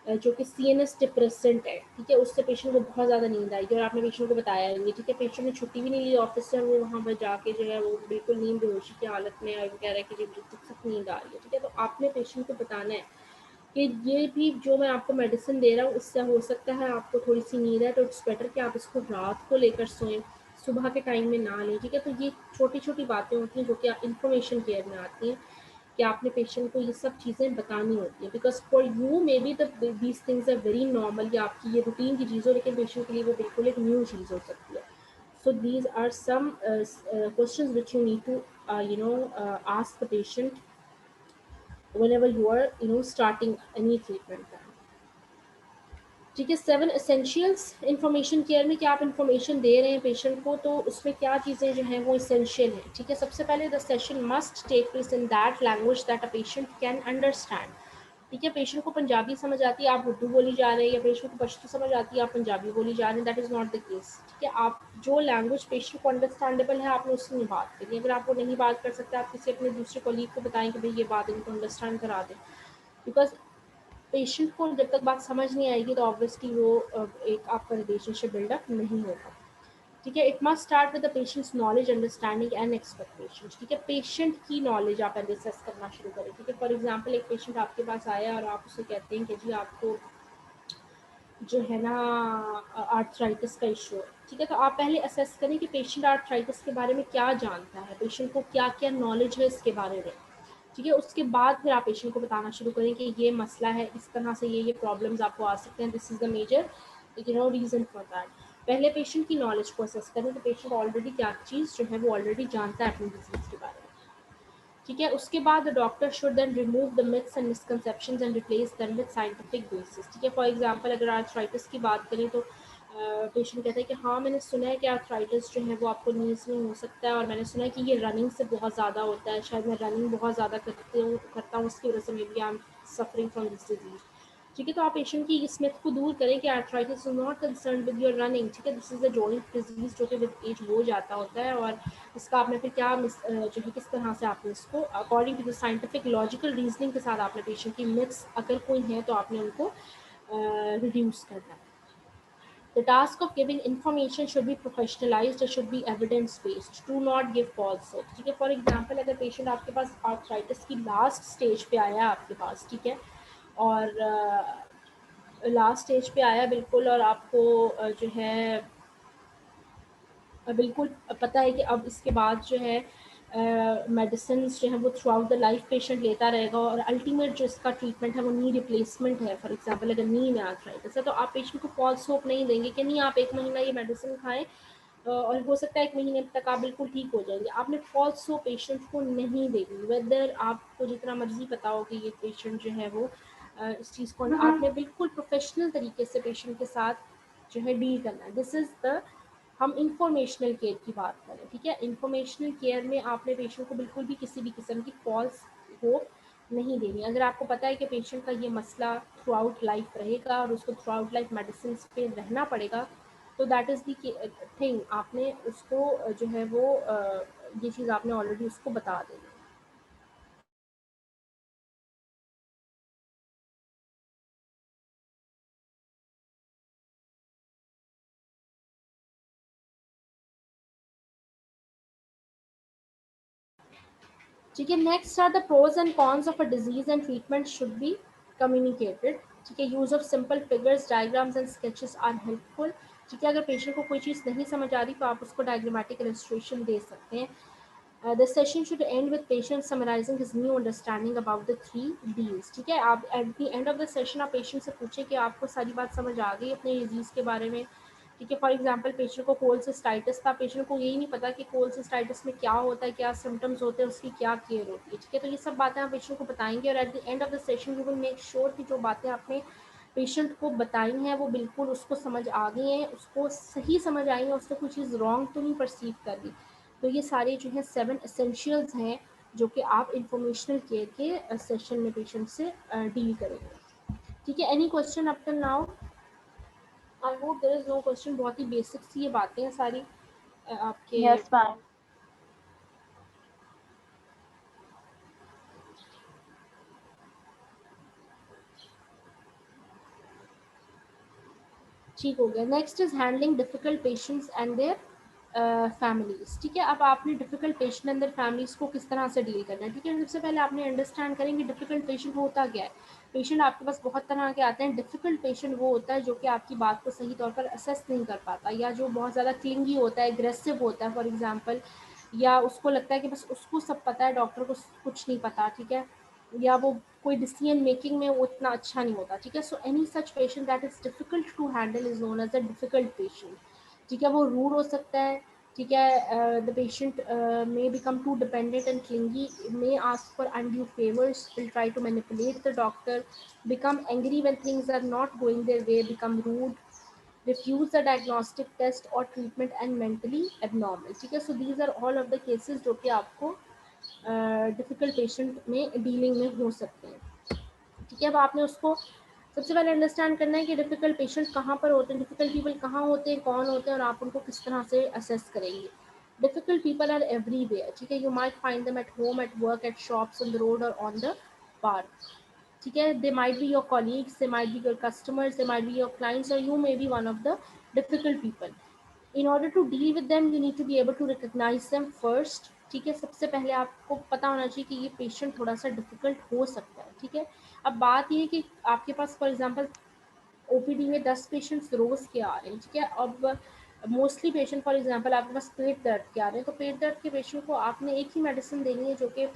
Speaker 1: जो कि CNS डिप्रेसेंट है, ठीक है, उससे पेशेंट को बहुत ज़्यादा नींद आएगी और आपने पेशेंट को बताया नहीं, ठीक है, पेशेंट ने छुट्टी भी नहीं ली ऑफिस से, वो वहाँ पर जाके जो है वो बिल्कुल नींद बेहोशी की हालत में और वो कह रहा है कि जी मुझे सख्त नींद आ रही है। ठीक है, तो आपने पेशेंट को बताना है कि ये भी जो मैं आपको मेडिसिन दे रहा हूँ इससे हो सकता है आपको थोड़ी सी नींद है, तो इट्स बेटर कि आप इसको रात को लेकर सोएं, सुबह के टाइम में ना लें। ठीक है, तो ये छोटी छोटी बातें होती हैं जो कि इंफॉर्मेशन केयर में आती हैं कि आपने पेशेंट को ये सब चीज़ें बतानी होती है, because for you may be these things are very normal, या आपकी ये रूटीन की चीज़ हो, लेकिन पेशेंट के लिए वो बिल्कुल एक न्यू चीज़ हो सकती है। So these are some questions which you need to ask the patient whenever you are starting any treatment plan। ठीक है, 7 एसेंशियल्स इन्फॉर्मेशन केयर में, क्या आप इन्फॉर्मेशन दे रहे हैं पेशेंट को तो उसमें क्या चीज़ें जो हैं वो इसेंशियल हैं। ठीक है, सबसे पहले the session must take place in that language that a patient can understand. ठीक है, पेशेंट को पंजाबी समझ आती है, आप उर्दू बोली जा रहे हैं, या पेशेंट को पश्तो समझ आती है, आप पंजाबी बोली जा रहे हैं, that is not the case. ठीक है, आप जो लैंग्वेज पेशेंट को अंडरस्टैंडेबल है आपने उससे नहीं बात करी। अगर आप वो नहीं बात कर सकते, आप किसी अपने दूसरे कोलीग को बताएं कि भाई ये बात इनको अंडरस्टैंड करा दें, बिकॉज पेशेंट को जब तक बात समझ नहीं आएगी तो ऑब्वियसली वो एक आपका रिलेशनशिप बिल्डअप नहीं होगा। ठीक है, it must start with the patients knowledge, understanding and expectations. ठीक है, पेशेंट की नॉलेज आप पहले असेस करना शुरू करें। ठीक है, फॉर एग्जांपल एक पेशेंट आपके पास आया और आप उसे कहते हैं कि जी आपको जो है ना आर्थराइटिस का इशू है, ठीक है। तो आप पहले असेस करें कि पेशेंट आर्थराइटिस के बारे में क्या जानता है, पेशेंट को क्या क्या नॉलेज है इसके बारे में, ठीक है। उसके बाद फिर आप पेशेंट को बताना शुरू करें कि ये मसला है, इस तरह से ये प्रॉब्लम्स आपको आ सकते हैं, this is the major reason for that. पहले पेशेंट की नॉलेज को असेस करें कि पेशेंट ऑलरेडी क्या चीज़ जो है वो ऑलरेडी जानता है अपनी डिजीज़ के बारे में, ठीक है। उसके बाद the doctor should then remove the myths and misconceptions and replace them with scientific basis, ठीक है। फॉर एग्जांपल अगर आर्थराइटिस की बात करें तो पेशेंट कहता है कि हाँ मैंने सुना है कि आर्थराइटिस जो है वो आपको नीज में हो सकता है, और मैंने सुना है कि ये रनिंग से बहुत ज़्यादा होता है, शायद मैं रनिंग बहुत ज़्यादा करता हूँ उसकी वजह से may be I am suffering from this disease, ठीक है। तो आप पेशेंट की इस मिथ को दूर करें कि arthritis is not concern with your running, ठीक है। This is a joint disease जो कि विद एज हो जाता होता है, और इसका आपने फिर क्या जो है किस तरह से आपने इसको according to the scientific logical reasoning के साथ आपने पेशेंट की मिथ्स अगर कोई है तो आपने उनको रिड्यूस करना है। The task of giving information should be professionalized, it should be evidence based, do not give false hope, ठीक है। फॉर एग्जांपल अगर पेशेंट आपके पास आर्थराइटिस की लास्ट स्टेज पे आया है आपके पास, ठीक है, और लास्ट स्टेज पे आया बिल्कुल, और आपको जो है बिल्कुल पता है कि अब इसके बाद जो है मेडिसिन जो है वो through out the life patient लेता रहेगा, और अल्टीमेट जो इसका ट्रीटमेंट है वो नी रिप्लेसमेंट है। फॉर एग्जांपल अगर नी में आर्थराइटिस है तो आप पेशेंट को फॉल्स होप नहीं देंगे कि नहीं आप 1 महीना ये मेडिसिन खाएं और हो सकता है 1 महीने तक आप बिल्कुल ठीक हो जाएंगे। आपने फॉल्स होप पेशेंट को नहीं देगी, वेदर आपको जितना मर्जी पता हो कि ये पेशेंट जो है वो इस चीज़ को आपने बिल्कुल प्रोफेशनल तरीके से पेशेंट के साथ जो है डील करना है। दिस इज़ द हम इंफॉर्मेशनल केयर की बात करें, ठीक है। इंफॉर्मेशनल केयर में आपने पेशेंट को बिल्कुल भी किसी भी किस्म की फॉल्स होप नहीं देनी। अगर आपको पता है कि पेशेंट का ये मसला थ्रू आउट लाइफ रहेगा और उसको थ्रू आउट लाइफ मेडिसिन पे रहना पड़ेगा, तो दैट इज़ दी थिंग, आपने उसको जो है वो ये चीज़ आपने ऑलरेडी उसको बता देनी। ठीक है। Next are the pros and cons of a disease and treatment should be communicated, ठीक है। Use of simple figures diagrams and sketches are helpful, ठीक है। अगर पेशेंट को कोई चीज़ नहीं समझ आ रही तो आप उसको डायग्रामेटिक इलस्ट्रेशन दे सकते हैं। The session should end with patient summarizing his new understanding about the 3 Ds, ठीक है। आप eight the end of the session आप पेशेंट से पूछें कि आपको सारी बात समझ आ गई अपने डिजीज़ के बारे में, ठीक है। फॉर एग्जांपल पेशेंट को कोलसिस्टाइटिस था, पेशेंट को यही नहीं पता कि कोलसिस्टाइटिस में क्या होता है, क्या सिम्टम्स होते हैं, उसकी क्या केयर होती है, ठीक है। तो ये सब बातें आप पेशेंट को बताएंगे, और eight the end of the session you will make sure कि जो बातें आपने पेशेंट को बताई हैं वो बिल्कुल उसको समझ आ गई हैं, उसको सही समझ आई हैं, उससे कोई चीज़ रॉन्ग तो नहीं परसीव कर रही। तो ये सारे जो हैं 7 एसेंशियल्स हैं जो कि आप इंफॉर्मेशनल केयर के सेशन में पेशेंट से डील करेंगे, ठीक है। Any question up till now? I hope there is no question. बहुत ही बेसिक सी ये बातें हैं सारी आपके।
Speaker 4: Yes, ma'am.
Speaker 1: ठीक हो गया। Next is handling difficult patients and their families, ठीक है। अब आपने difficult patient and their families को किस तरह से डील करना है, ठीक है। सबसे पहले आपने अंडरस्टैंड करेंगे डिफिकल्ट पेशेंट होता क्या है। पेशेंट आपके पास बहुत तरह के आते हैं। डिफिकल्ट पेशेंट वो होता है जो कि आपकी बात को सही तौर पर असेस नहीं कर पाता, या जो बहुत ज़्यादा क्लिंगी होता है, एग्रेसिव होता है फॉर एग्जाम्पल, या उसको लगता है कि बस उसको सब पता है, डॉक्टर को कुछ नहीं पता, ठीक है। या वो कोई डिसीजन मेकिंग में वो इतना अच्छा नहीं होता, ठीक है। So any such patient that is difficult to handle is known as a difficult patient, ठीक है। वो रूड हो सकता है, ठीक है। The patient may become too dependent and clingy, may ask for undue favors, will try to manipulate the doctor, become angry when things are not going their way, become rude, refuse the diagnostic test or treatment, and mentally abnormal, ठीक है। सो these are all of the cases जो कि आपको difficult patient में dealing में हो सकते हैं, ठीक है। अब आपने उसको सबसे पहले अंडरस्टैंड करना है कि डिफ़िकल्ट पेशेंट कहाँ पर होते हैं, डिफ़िकल्ट पीपल कहाँ होते हैं, कौन होते हैं, और आप उनको किस तरह से असेस करेंगे। डिफ़िकल्ट पीपल आर एवरीवेयर, ठीक है। You might find them at home, at work, at shops, on the road or on the park, ठीक है। They might be your colleagues, they might be your customers, they might be your clients, or you may be one of the difficult people. In order to deal with them you need to be able to recognize them first, ठीक है। सबसे पहले आपको पता होना चाहिए कि ये पेशेंट थोड़ा सा डिफिकल्ट हो सकता है, ठीक है। अब बात ये है कि आपके पास फॉर एग्जांपल ओपीडी में 10 पेशेंट्स रोज के आ रहे हैं, ठीक है। अब मोस्टली पेशेंट, फॉर एग्जांपल आपके पास पेट दर्द के आ रहे हैं, तो पेट दर्द के पेशेंट को आपने एक ही मेडिसिन देनी है जो कि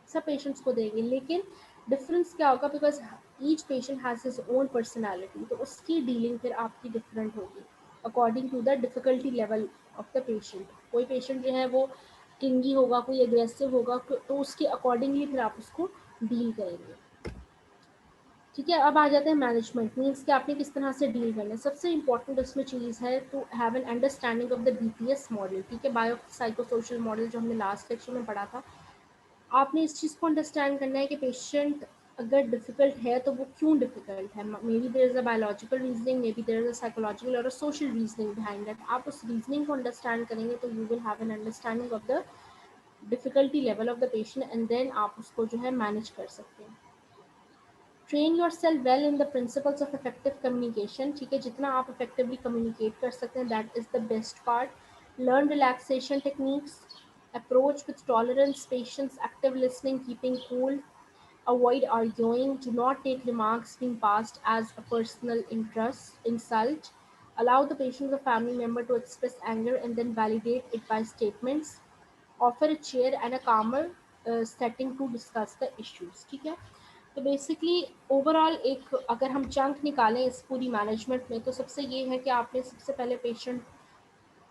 Speaker 1: सब पेशेंट्स को देंगे, लेकिन डिफरेंस क्या होगा, because each patient has his own personality, तो उसकी डीलिंग फिर आपकी डिफरेंट होगी according to the difficulty level of the patient. कोई पेशेंट जो है वो क्लिंगी होगा, कोई एग्रेसिव होगा, तो उसके अकॉर्डिंगली फिर आप उसको डील करेंगे, ठीक है। अब आ जाते हैं मैनेजमेंट, मीन्स कि आपने किस तरह से डील करना है। सबसे इंपॉर्टेंट उसमें चीज़ है to have an understanding of the BPS model, ठीक है, बायो साइको सोशल मॉडल, जो हमने लास्ट लेक्चर में पढ़ा था। आपने इस चीज़ को अंडरस्टैंड करना है कि पेशेंट अगर डिफ़िकल्ट है तो वो क्यों डिफ़िकल्ट है। Maybe there is a biological reasoning, maybe there is a psychological or a social reasoning behind that. आप उस रीजनिंग को अंडरस्टैंड करेंगे तो you will have an understanding of the difficulty level of the patient, and then आप उसको जो है manage कर सकते हैं। Train yourself well in the principles of effective communication, ठीक है, जितना आप इफेक्टिवली कम्युनिकेट कर सकते हैं that is the best part. Learn relaxation techniques, approach with tolerance, patience, active listening, keeping cool, avoid arguing, do not take remarks being passed as a personal insult, allow the patient or family member to express anger and then validate it by statements, offer a chair and a calmer setting to discuss the issues, ठीक है। तो basically overall एक अगर हम chunk निकालें इस पूरी management में, तो सबसे ये है कि आपने सबसे पहले पेशेंट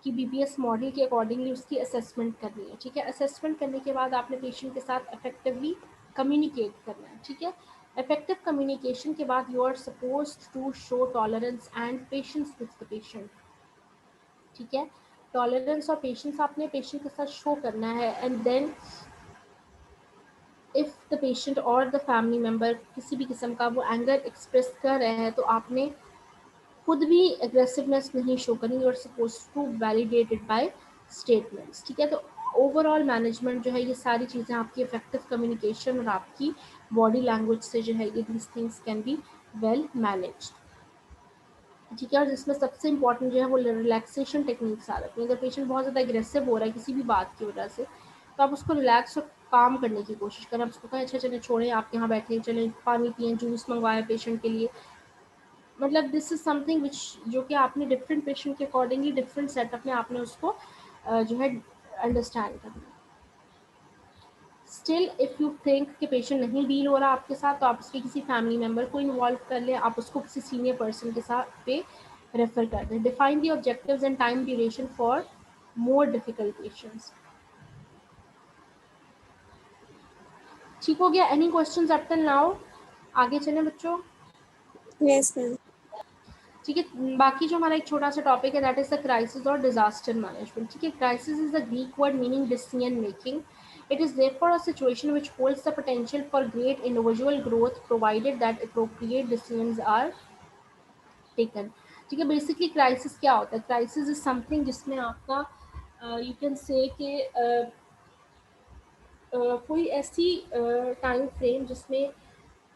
Speaker 1: कि बीपीएस मॉडल के अकॉर्डिंगली उसकी असेसमेंट करनी है, ठीक है। असेसमेंट करने के बाद आपने पेशेंट के साथ इफेक्टिवली कम्युनिकेट करना है, ठीक है। इफेक्टिव कम्युनिकेशन के बाद you are suppose to show tolerance and patience with the patient, ठीक है। टॉलरेंस और पेशेंस आपने पेशेंट के साथ शो करना है, and then if the patient और द फैमिली मेम्बर किसी भी किस्म का वो एंगर एक्सप्रेस कर रहे हैं, तो आपने खुद भी एग्रेसिवनेस नहीं शो करनी, you are suppose to validate it by statements, ठीक है। तो ओवरऑल मैनेजमेंट जो है ये सारी चीज़ें आपकी इफेक्टिव कम्युनिकेशन और आपकी बॉडी लैंग्वेज से जो है ये these things can be well managed, ठीक है। और जिसमें सबसे इंपॉर्टेंट जो है वो रिलैक्सेशन टेक्निक्स आ जाती हैं। अगर पेशेंट बहुत ज़्यादा एग्रेसिव हो रहा है किसी भी बात की वजह से, तो आप उसको रिलैक्स और काम करने की कोशिश करें। आप उसको कहें अच्छा चले छोड़ें, आप यहाँ बैठे, चलें पानी पिएँ, जूस मंगवाएं पेशेंट के लिए, मतलब दिस इज समथिंग विच जो कि आपने डिफरेंट पेशेंट के अकॉर्डिंगली डिफरेंट सेटअप में आपने उसको जो है अंडरस्टैंड करना है। स्टिल इफ़ यू थिंक कि पेशेंट नहीं डील हो रहा आपके साथ, तो आप उसके किसी फैमिली मेम्बर को इन्वॉल्व कर लें, आप उसको किसी सीनियर पर्सन के साथ पे रेफर कर दें। Define the objectives and time duration for more difficult patients, ठीक हो गया। Any question up till now? आगे चलें बच्चों,
Speaker 3: Yes, ma'am.
Speaker 1: ठीक है। बाकी जो हमारा एक छोटा सा टॉपिक है दैट इज द क्राइसिस और डिजास्टर मैनेजमेंट, ठीक है। Crisis is the Greek word meaning decision making. It is therefore a situation which holds the potential for great individual growth provided that appropriate decisions are taken, ठीक है। Basically crisis क्या होता है? Crisis is something जिसमें आपका you can say कि कोई ऐसी टाइम फ्रेम जिसमें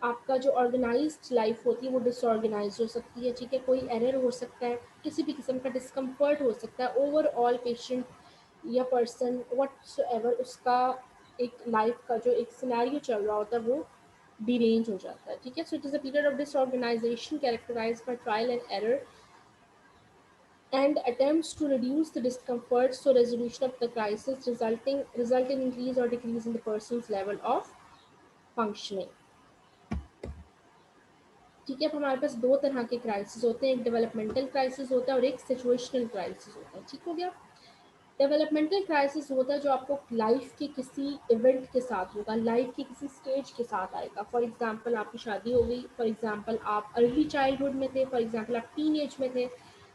Speaker 1: आपका जो ऑर्गेनाइज्ड लाइफ होती है वो डिसऑर्गेनाइज हो सकती है, ठीक है। कोई एरर हो सकता है, किसी भी किस्म का डिस्कम्फर्ट हो सकता है, ओवरऑल पेशेंट या पर्सन वट एवर उसका एक लाइफ का जो एक सिनेरियो चल रहा होता है वो डिरेंज हो जाता है, ठीक है। So it is a period of disorganisation characterised by trial and error and attempts to reduce the discomfort, so resolution of the crisis result in increase or decrease in the person's level of functioning, ठीक है। अब हमारे पास दो तरह के crisis होते हैं, एक डेवलपमेंटल क्राइसिस होता है और एक सिचुएशनल क्राइसिस होता है, ठीक हो गया। डेवलपमेंटल क्राइसिस होता है जो आपको लाइफ के किसी इवेंट के साथ होगा, लाइफ के किसी स्टेज के साथ आएगा। फॉर एग्जांपल आपकी शादी हो गई, फॉर एग्जांपल आप अर्ली चाइल्डहुड में थे, फॉर एग्जांपल आप टीन एज में थे,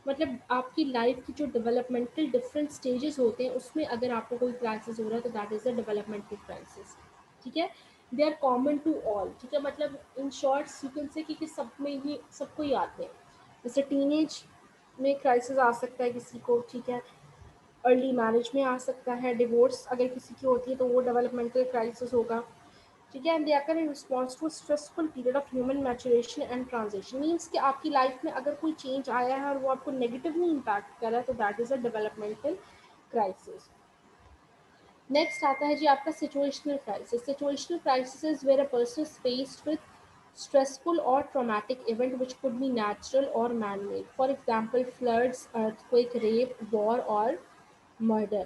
Speaker 1: मतलब आपकी लाइफ की जो डेवलपमेंटल डिफरेंट स्टेजेस होते हैं उसमें अगर आपको कोई क्राइसिस हो रहा है तो that is a developmental crisis, ठीक है। They are common to all, ठीक है। मतलब in short you can say कि सब में ही सबको ही आते हैं। जैसे टीनेज में क्राइसिस आ सकता है किसी को, ठीक है। अर्ली मैरिज में आ सकता है, डिवोर्स अगर किसी की होती है तो वो डेवलपमेंटल क्राइसिस होगा, ठीक है। And they occur in response to stressful period of human maturation and transition, means कि आपकी लाइफ में अगर कोई चेंज आया है और वो आपको नेगेटिवली इम्पैक्ट कर रहा है तो that is a developmental crisis. Next आता है जी आपका situational crisis. Situational crisis is where a person is faced with stressful or traumatic event which could be natural or man-made. For example, floods, earthquake, rape, war or murder.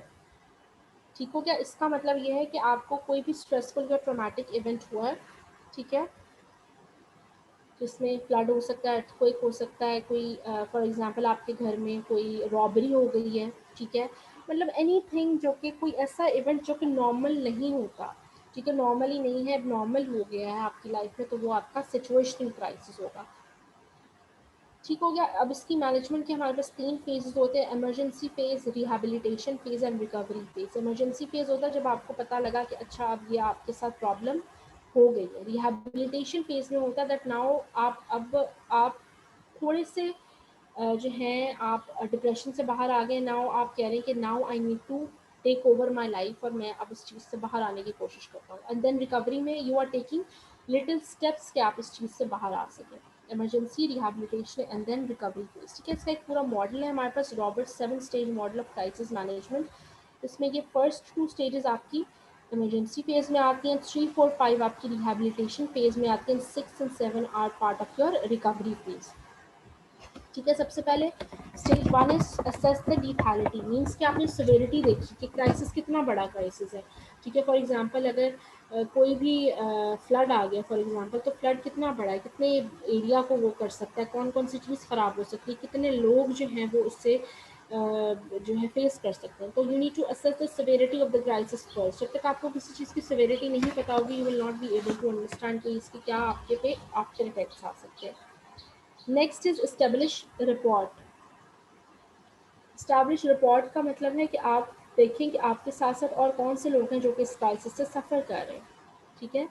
Speaker 1: ठीक हो गया? इसका मतलब ये है कि आपको कोई भी स्ट्रेसफुल या ट्रॉमेटिक इवेंट हुआ है, ठीक है, जिसमें फ्लड हो सकता है, अर्थक्वेक हो सकता है, कोई फॉर एग्जांपल आपके घर में कोई रॉबरी हो गई है, ठीक है, मतलब एनीथिंग जो कि कोई ऐसा इवेंट जो कि नॉर्मल नहीं होता, ठीक है, नॉर्मली नहीं है, नॉर्मल हो गया है आपकी लाइफ में, तो वो आपका सिचुएशनल क्राइसिस होगा। ठीक हो गया? अब इसकी मैनेजमेंट के हमारे पास 3 फेजेस होते हैं, emergency phase, rehabilitation phase and recovery phase. Emergency phase होता है जब आपको पता लगा कि अच्छा अब ये आपके साथ प्रॉब्लम हो गई है। रिहैबिलिटेशन फेज में होता है दैट नाउ आप थोड़े से जो हैं आप डिप्रेशन से बाहर आ गए, नाउ आप कह रहे हैं कि now I need to take over my life और मैं अब इस चीज़ से बाहर आने की कोशिश करता हूँ। एंड देन रिकवरी में you are taking little steps कि आप इस चीज़ से बाहर आ सकें। Emergency, rehabilitation and then recovery phase. ठीक है, इसका एक पूरा मॉडल है हमारे पास, Robert 7 stage model of crisis management. इसमें ये फर्स्ट 2 स्टेजेस आपकी इमरजेंसी फेज में आती हैं, 3, 4, 5 आपकी रिहैबिलिटेशन फेज में आती हैं, 6 and 7 are part of your recovery phase. ठीक है, सबसे पहले stage 1 is assess the lethality, means कि आपने सिविरिटी देखी कि क्राइसिस कितना बड़ा क्राइसिस है। ठीक है, फॉर एग्जांपल अगर कोई भी फ्लड आ गया फॉर एग्जांपल, तो फ्लड कितना बड़ा है, कितने एरिया को वो कर सकता है, कौन कौन सी चीज़ ख़राब हो सकती है, कितने लोग जो हैं वो उससे जो है फेस कर सकते हैं। तो you need to assess the severity of the crisis first. जब तक आपको किसी चीज़ की सिविरिटी नहीं पता होगी, you will not be able to understand कि इसके क्या आपके पे आफ्टर इफेक्ट्स आ सकते हैं। Next is establish report. Establish report का मतलब है कि आप देखें कि आपके साथ साथ और कौन से लोग हैं जो कि इस क्राइसिस से सफ़र कर रहे हैं। ठीक है,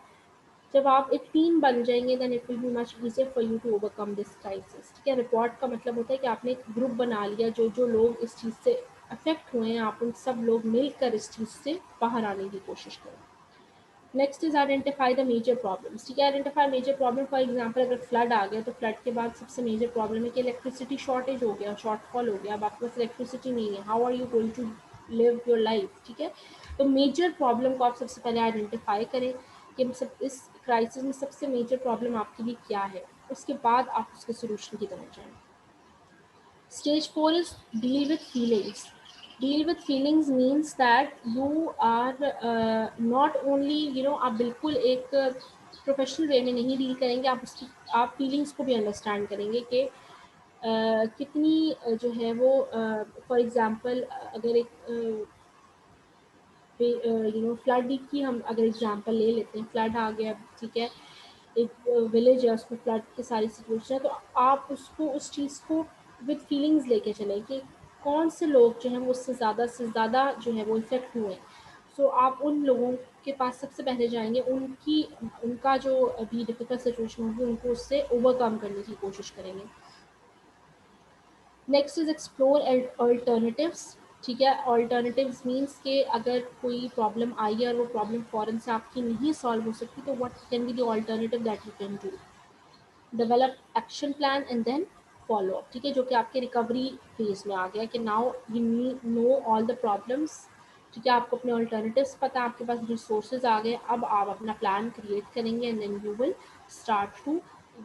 Speaker 1: जब आप एक टीम बन जाएंगे then it will be much easier for you to overcome this crisis. ठीक है, रिपोर्ट का मतलब होता है कि आपने एक ग्रुप बना लिया, जो जो लोग इस चीज़ से अफेक्ट हुए हैं, आप उन सब लोग मिलकर इस चीज़ से बाहर आने की कोशिश करें। Next is identify the major problems. ठीक है, identify major problem, for example अगर फ्लड आ गया तो फ्लड के बाद सबसे मेजर प्रॉब्लम है कि इलेक्ट्रिसिटी शॉर्टेज हो गया, शॉर्टफॉल हो गया, अब आपके पास इलेक्ट्रिसिटी नहीं है, how are you going to live your life. ठीक है, तो मेजर प्रॉब्लम को आप सबसे पहले आइडेंटिफाई करें कि सब इस क्राइसिस में सबसे मेजर प्रॉब्लम आपके लिए क्या है, उसके बाद आप उसके सोल्यूशन की तरफ जाएं। Stage 4 is deal with feelings. Deal with feelings means that you are not only आप बिल्कुल एक प्रोफेशनल वे में नहीं डील करेंगे, आप फीलिंग्स को भी अंडरस्टैंड करेंगे कि कितनी जो है वो फॉर एग्जांपल अगर एक फ्लड की हम अगर एग्जांपल ले लेते हैं, फ्लड आ गया, ठीक है, एक विलेज है उसमें फ्लड की सारी सिचुएशन है, तो आप उसको उस चीज़ को विद फीलिंग्स लेके चलें कि कौन से लोग जो हैं वो उससे ज़्यादा से ज़्यादा जो है वो इफ़ेक्ट हुए हैं। सो आप उन लोगों के पास सबसे पहले जाएंगे, उनका जो अभी डिफ़िकल्ट सिचुएशन होगी उनको उससे ओवरकम करने की कोशिश करेंगे। Next is explore alternatives. ठीक है, अल्टरनेटिव्स मीन्स कि अगर कोई प्रॉब्लम आई है और वो प्रॉब्लम फ़ौरन से आपकी नहीं सॉल्व हो सकती, तो what can be the alternative that you can do. Develop action plan and then follow up. ठीक है, जो कि आपके रिकवरी फेज में आ गया कि now you know all the problems. ठीक है, आपको अपने अल्टरनेटिव्स पता है, आपके पास रिसोर्सेज आ गए, अब आप अपना प्लान क्रिएट करेंगे and then you will start to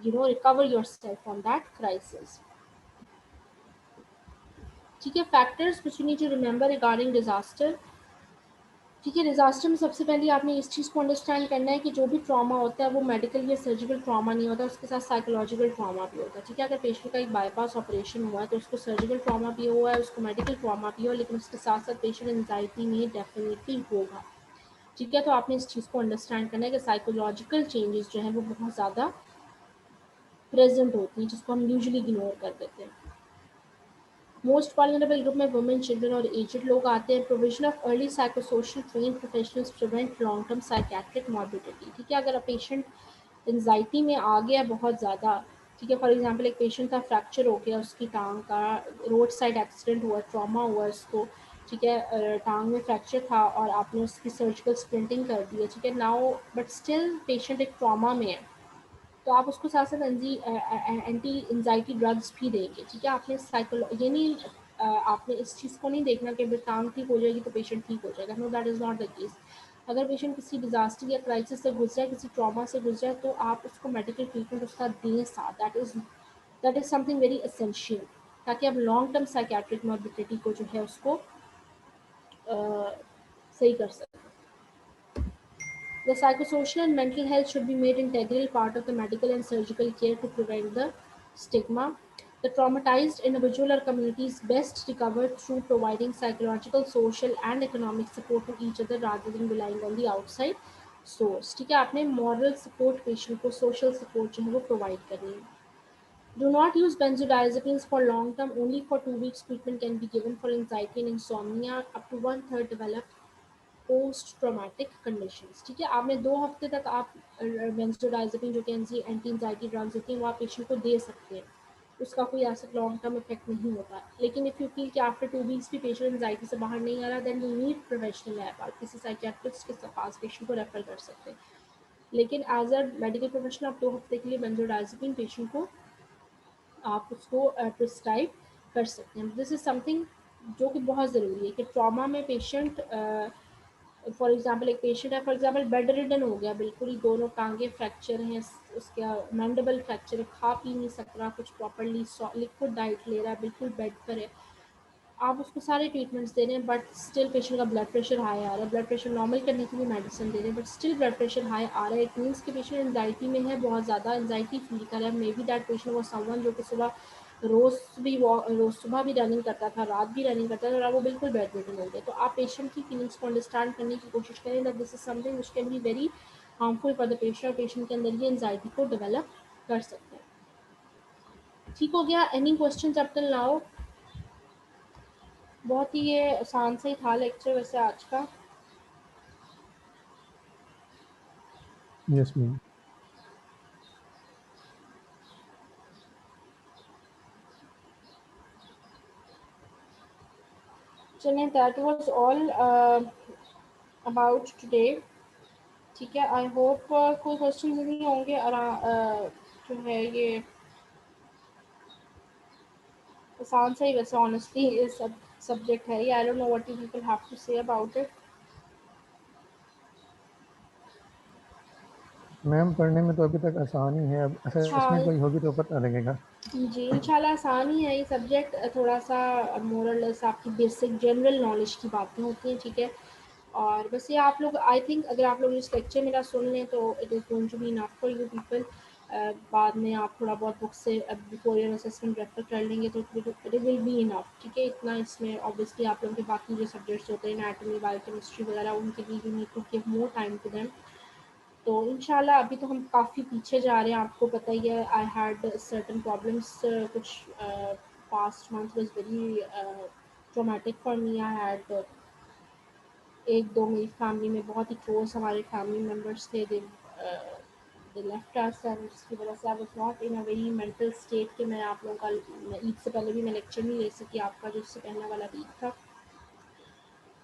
Speaker 1: recover yourself from that crisis. ठीक है, factors which you need to remember regarding disaster. ठीक है, डिजास्टर में सबसे पहले आपने इस चीज़ को अंडरस्टैंड करना है कि जो भी ट्रॉमा होता है वो मेडिकल या सर्जिकल ट्रॉमा नहीं होता, उसके साथ साइकोलॉजिकल ट्रॉमा भी होता है। ठीक है, अगर पेशेंट का एक बाईपास ऑपरेशन हुआ है तो उसको सर्जिकल ट्रॉमा भी हुआ है, उसको मेडिकल ट्रॉमा भी हो, लेकिन उसके साथ साथ पेशेंट एंजाइटी में डेफिनेटली होगा। ठीक है, तो आपने इस चीज़ को अंडरस्टैंड करना है कि साइकोलॉजिकल चेंजेस जो हैं वो बहुत ज़्यादा प्रेजेंट होती हैं, जिसको हम यूजली इग्नोर कर देते हैं। मोस्ट वल्नरेबल ग्रुप में वुमेन, चिल्ड्रन और एजड लोग आते हैं। Provision of early psychosocial train professionals prevent long term psychiatric morbidity. ठीक है, अगर पेशेंट एंजाइटी में आ गया बहुत ज़्यादा, ठीक है, फॉर एग्जांपल एक पेशेंट का फ्रैक्चर हो गया, उसकी टांग का, रोड साइड एक्सीडेंट हुआ, ट्रॉमा हुआ उसको, ठीक है, टांग में फ्रैक्चर था और आपने उसकी सर्जिकल स्प्लिंटिंग कर दी है, ठीक है, नाउ बट स्टिल पेशेंट एक ट्रॉमा में है, तो आप उसको साथ साथ एंटी एंजाइटी ड्रग्स भी देंगे। ठीक है, आपने ये नहीं आपने इस चीज़ को नहीं देखना कि टांग ठीक हो जाएगी तो पेशेंट ठीक हो जाएगा, know that is not the case. अगर पेशेंट किसी डिजास्टर या क्राइसिस से गुजरा है, किसी ट्रॉमा से गुजरा है, तो आप उसको मेडिकल ट्रीटमेंट उसका दें साथ। That is something very essential, ताकि आप लॉन्ग टर्म साइकेट्रिक मॉर्बिडिटी को जो है उसको सही कर सकें। The psychosocial and mental health should be made integral part of the medical and surgical care to prevent the stigma. The traumatized individual or community is best recovered through providing psychological, social, and economic support to each other rather than relying on the outside source. ठीक है, आपने moral support patient को social support जो है वो provide करनी है. Do not use benzodiazepines for long term. Only for 2 weeks treatment can be given for anxiety and insomnia. Up to 1/3 develop post traumatic conditions. ठीक है, आपने 2 हफ्ते तक आप बेंजोडाइजेपिन जो कि एंटी एंजाइटी ड्रग्स होती हैं वो आप पेशेंट को दे सकते हैं, उसका कोई ऐसा लॉन्ग टर्म इफेक्ट नहीं होता। लेकिन इफ़ यू फील कि आफ्टर 2 वीक्स भी पेशेंट एंजाइटी से बाहर नहीं आ रहा, then you need professional help. आप किसी साइकियाट्रिस्ट के पास पेशेंट को रेफर कर सकते हैं। लेकिन एज अ मेडिकल प्रोफेशनल आप 2 हफ्ते के लिए बेंजोडाइजेपिन पेशेंट को आप उसको प्रिस्क्राइब कर सकते हैं। दिस इज़ समथिंग जो कि बहुत ज़रूरी है कि ट्रॉमा में पेशेंट फॉर एग्जांपल एक पेशेंट है, फॉर एग्जांपल बेड रिडन हो गया, बिल्कुल ही दोनों टांगे फ्रैक्चर हैं, उसका मैंडिबल फ्रैक्चर है, खा पी नहीं सक रहा कुछ प्रॉपर्ली, लिक्विड डाइट ले रहा है, बिल्कुल बेड पर है, आप उसको सारे ट्रीटमेंट्स दे रहे हैं, बट स्टिल पेशेंट का ब्लड प्रेशर हाई आ रहा है, ब्लड प्रेशर नॉर्मल करने के लिए मेडिसिन दे रहे हैं, but still blood pressure high आ रहा है। इट मीन्स कि पेशेंट एंजाइटी में है, बहुत ज़्यादा एंजाइटी फील कर रहा है। मे बी दैट पेशेंट वो समवन जो कि रोज़ सुबह भी रनिंग करता था, रात भी रनिंग करता था, और वो बिल्कुल बेड रिडन हो गया। तो आप पेशेंट की फीलिंग्स को अंडरस्टैंड करने की कोशिश करें that this is something which can be very harmful for the patient, और पेशेंट के अंदर ये एंजाइटी को डेवलप कर सकते हैं। ठीक हो गया? Any question up till now? बहुत ही ये आसान से ही था लेक्चर वैसे आज का।
Speaker 2: Yes ma'am.
Speaker 1: चलिए, that was all about today. ठीक है, आई होप कोई क्वेश्चन नहीं होंगे, और जो है ये आसान से ही वैसे ऑनेस्टली ये सब्जेक्ट है। I don't know what you people have to say about it.
Speaker 2: Ma'am पढ़ने में तो अभी तक आसान ही है, अब
Speaker 1: अच्छा,
Speaker 2: असेसमेंट कोई होगी तो पता लगेगा।
Speaker 1: जी इंशाल्लाह आसान ही है ये सब्जेक्ट, थोड़ा सा मोरलेस आपकी बेसिक जनरल नॉलेज की बातें होती हैं। ठीक है, और बस ये आप लोग, आई थिंक अगर आप लोग इस लेक्चर मेरा सुन लें तो it is going to be enough for you people. बाद में आप थोड़ा बहुत बुक से बिफोर योर असेसमेंट रेफर कर लेंगे तो इट विल बी इनफ। ठीक है, इतना इसमें ऑब्वियसली आप लोगों के बाकी जो सब्जेक्ट्स होते हैं एनाटॉमी, बायोकेमिस्ट्री वगैरह, उनके लिए you need to give more time to them. तो इंशाल्लाह अभी तो हम काफ़ी पीछे जा रहे हैं, आपको पता ही है। आई हैड सर्टन प्रॉब्लम्स, कुछ past month was very traumatic for me. I had एक दो मेरी फैमिली में बहुत ही क्लोज हमारे फैमिली मेम्बर्स थे, दे लेफ्ट अस, एंड जिसकी वजह से I was not in a very mental state कि मैं आप लोगों का ईद से पहले भी मैं लेक्चर नहीं ले सकी आपका, जो इससे पहले वाला वीक था।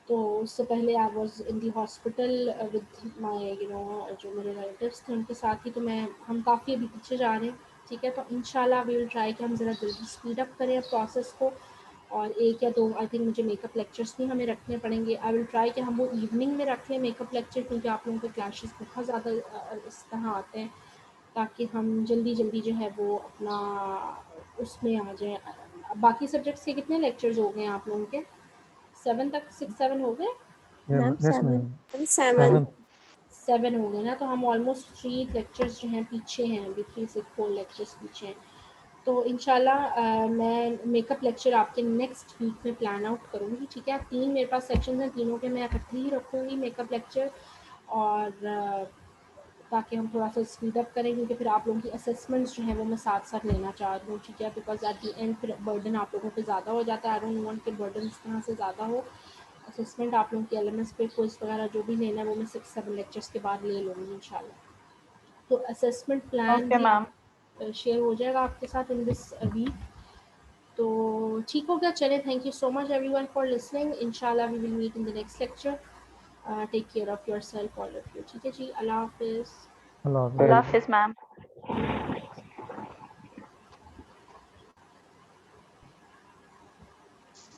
Speaker 1: तो उससे पहले I was in the hospital with my जो मेरे रिलेटिव्स थे उनके साथ ही। तो हम काफ़ी अभी पीछे जा रहे हैं। ठीक है, तो इंशाल्लाह वी विल ट्राई कि हम ज़रा जल्दी स्पीड अप करें प्रोसेस को, और 1 या 2 आई थिंक मुझे मेकअप लेक्चर्स भी हमें रखने पड़ेंगे। आई विल ट्राई कि हम वो इवनिंग में रख लें मेकअप लेक्चर, क्योंकि आप लोगों के क्लासेस बहुत ज़्यादा इस तरह आते हैं, ताकि हम जल्दी जल्दी जो है वो अपना उसमें आ जाएँ। बाकी सब्जेक्ट्स के कितने लेक्चर्स हो गए हैं आप लोगों के? 7 तक, 6-7 हो गए?
Speaker 3: Ma'am
Speaker 2: yes
Speaker 3: 7
Speaker 2: ma'am.
Speaker 3: मैम 7
Speaker 2: 7।
Speaker 1: 7 हो गए ना, तो हम ऑलमोस्ट 3 लेक्चर्स जो हैं पीछे हैं, अभी 3 से 4 लेक्चर्स पीछे हैं। तो इंशाल्लाह मैं मेकअप लेक्चर आपके नेक्स्ट वीक में प्लान आउट करूँगी। ठीक है, 3 मेरे पास सेक्शंस हैं, तीनों के मैं इकट्ठे ही रखूँगी मेकअप लेक्चर, और ताकि हम थोड़ा सा स्पीड अप करें, क्योंकि फिर आप लोगों की असेसमेंट्स जो हैं वो मैं साथ साथ लेना चाहती हूँ। ठीक है, बिकॉज एट द एंड फिर बर्डन आप लोगों पे ज़्यादा हो जाता है। आई डोंट वांट कि बर्डन इस तरह से ज़्यादा हो। असेसमेंट आप लोगों की एलएमएस पे क्विज वगैरह जो भी लेना है वो मैं 6-7 लेक्चर्स के बाद ले लूँगी इंशाल्लाह। तो असेसमेंट प्लान
Speaker 4: ओके
Speaker 1: भी
Speaker 4: मैम।
Speaker 1: शेयर हो जाएगा आपके साथ इन दिस वीक। तो ठीक हो गया, चलें, thank you so much everyone for listening. इंशाल्लाह we will meet in the next lecture. Take care of yourself all of you. ठीक है जी, अल्लाह हाफ़िज़।
Speaker 2: अल्लाह
Speaker 4: अल्लाह
Speaker 2: हाफिज़।
Speaker 4: हाफिज़ मैम।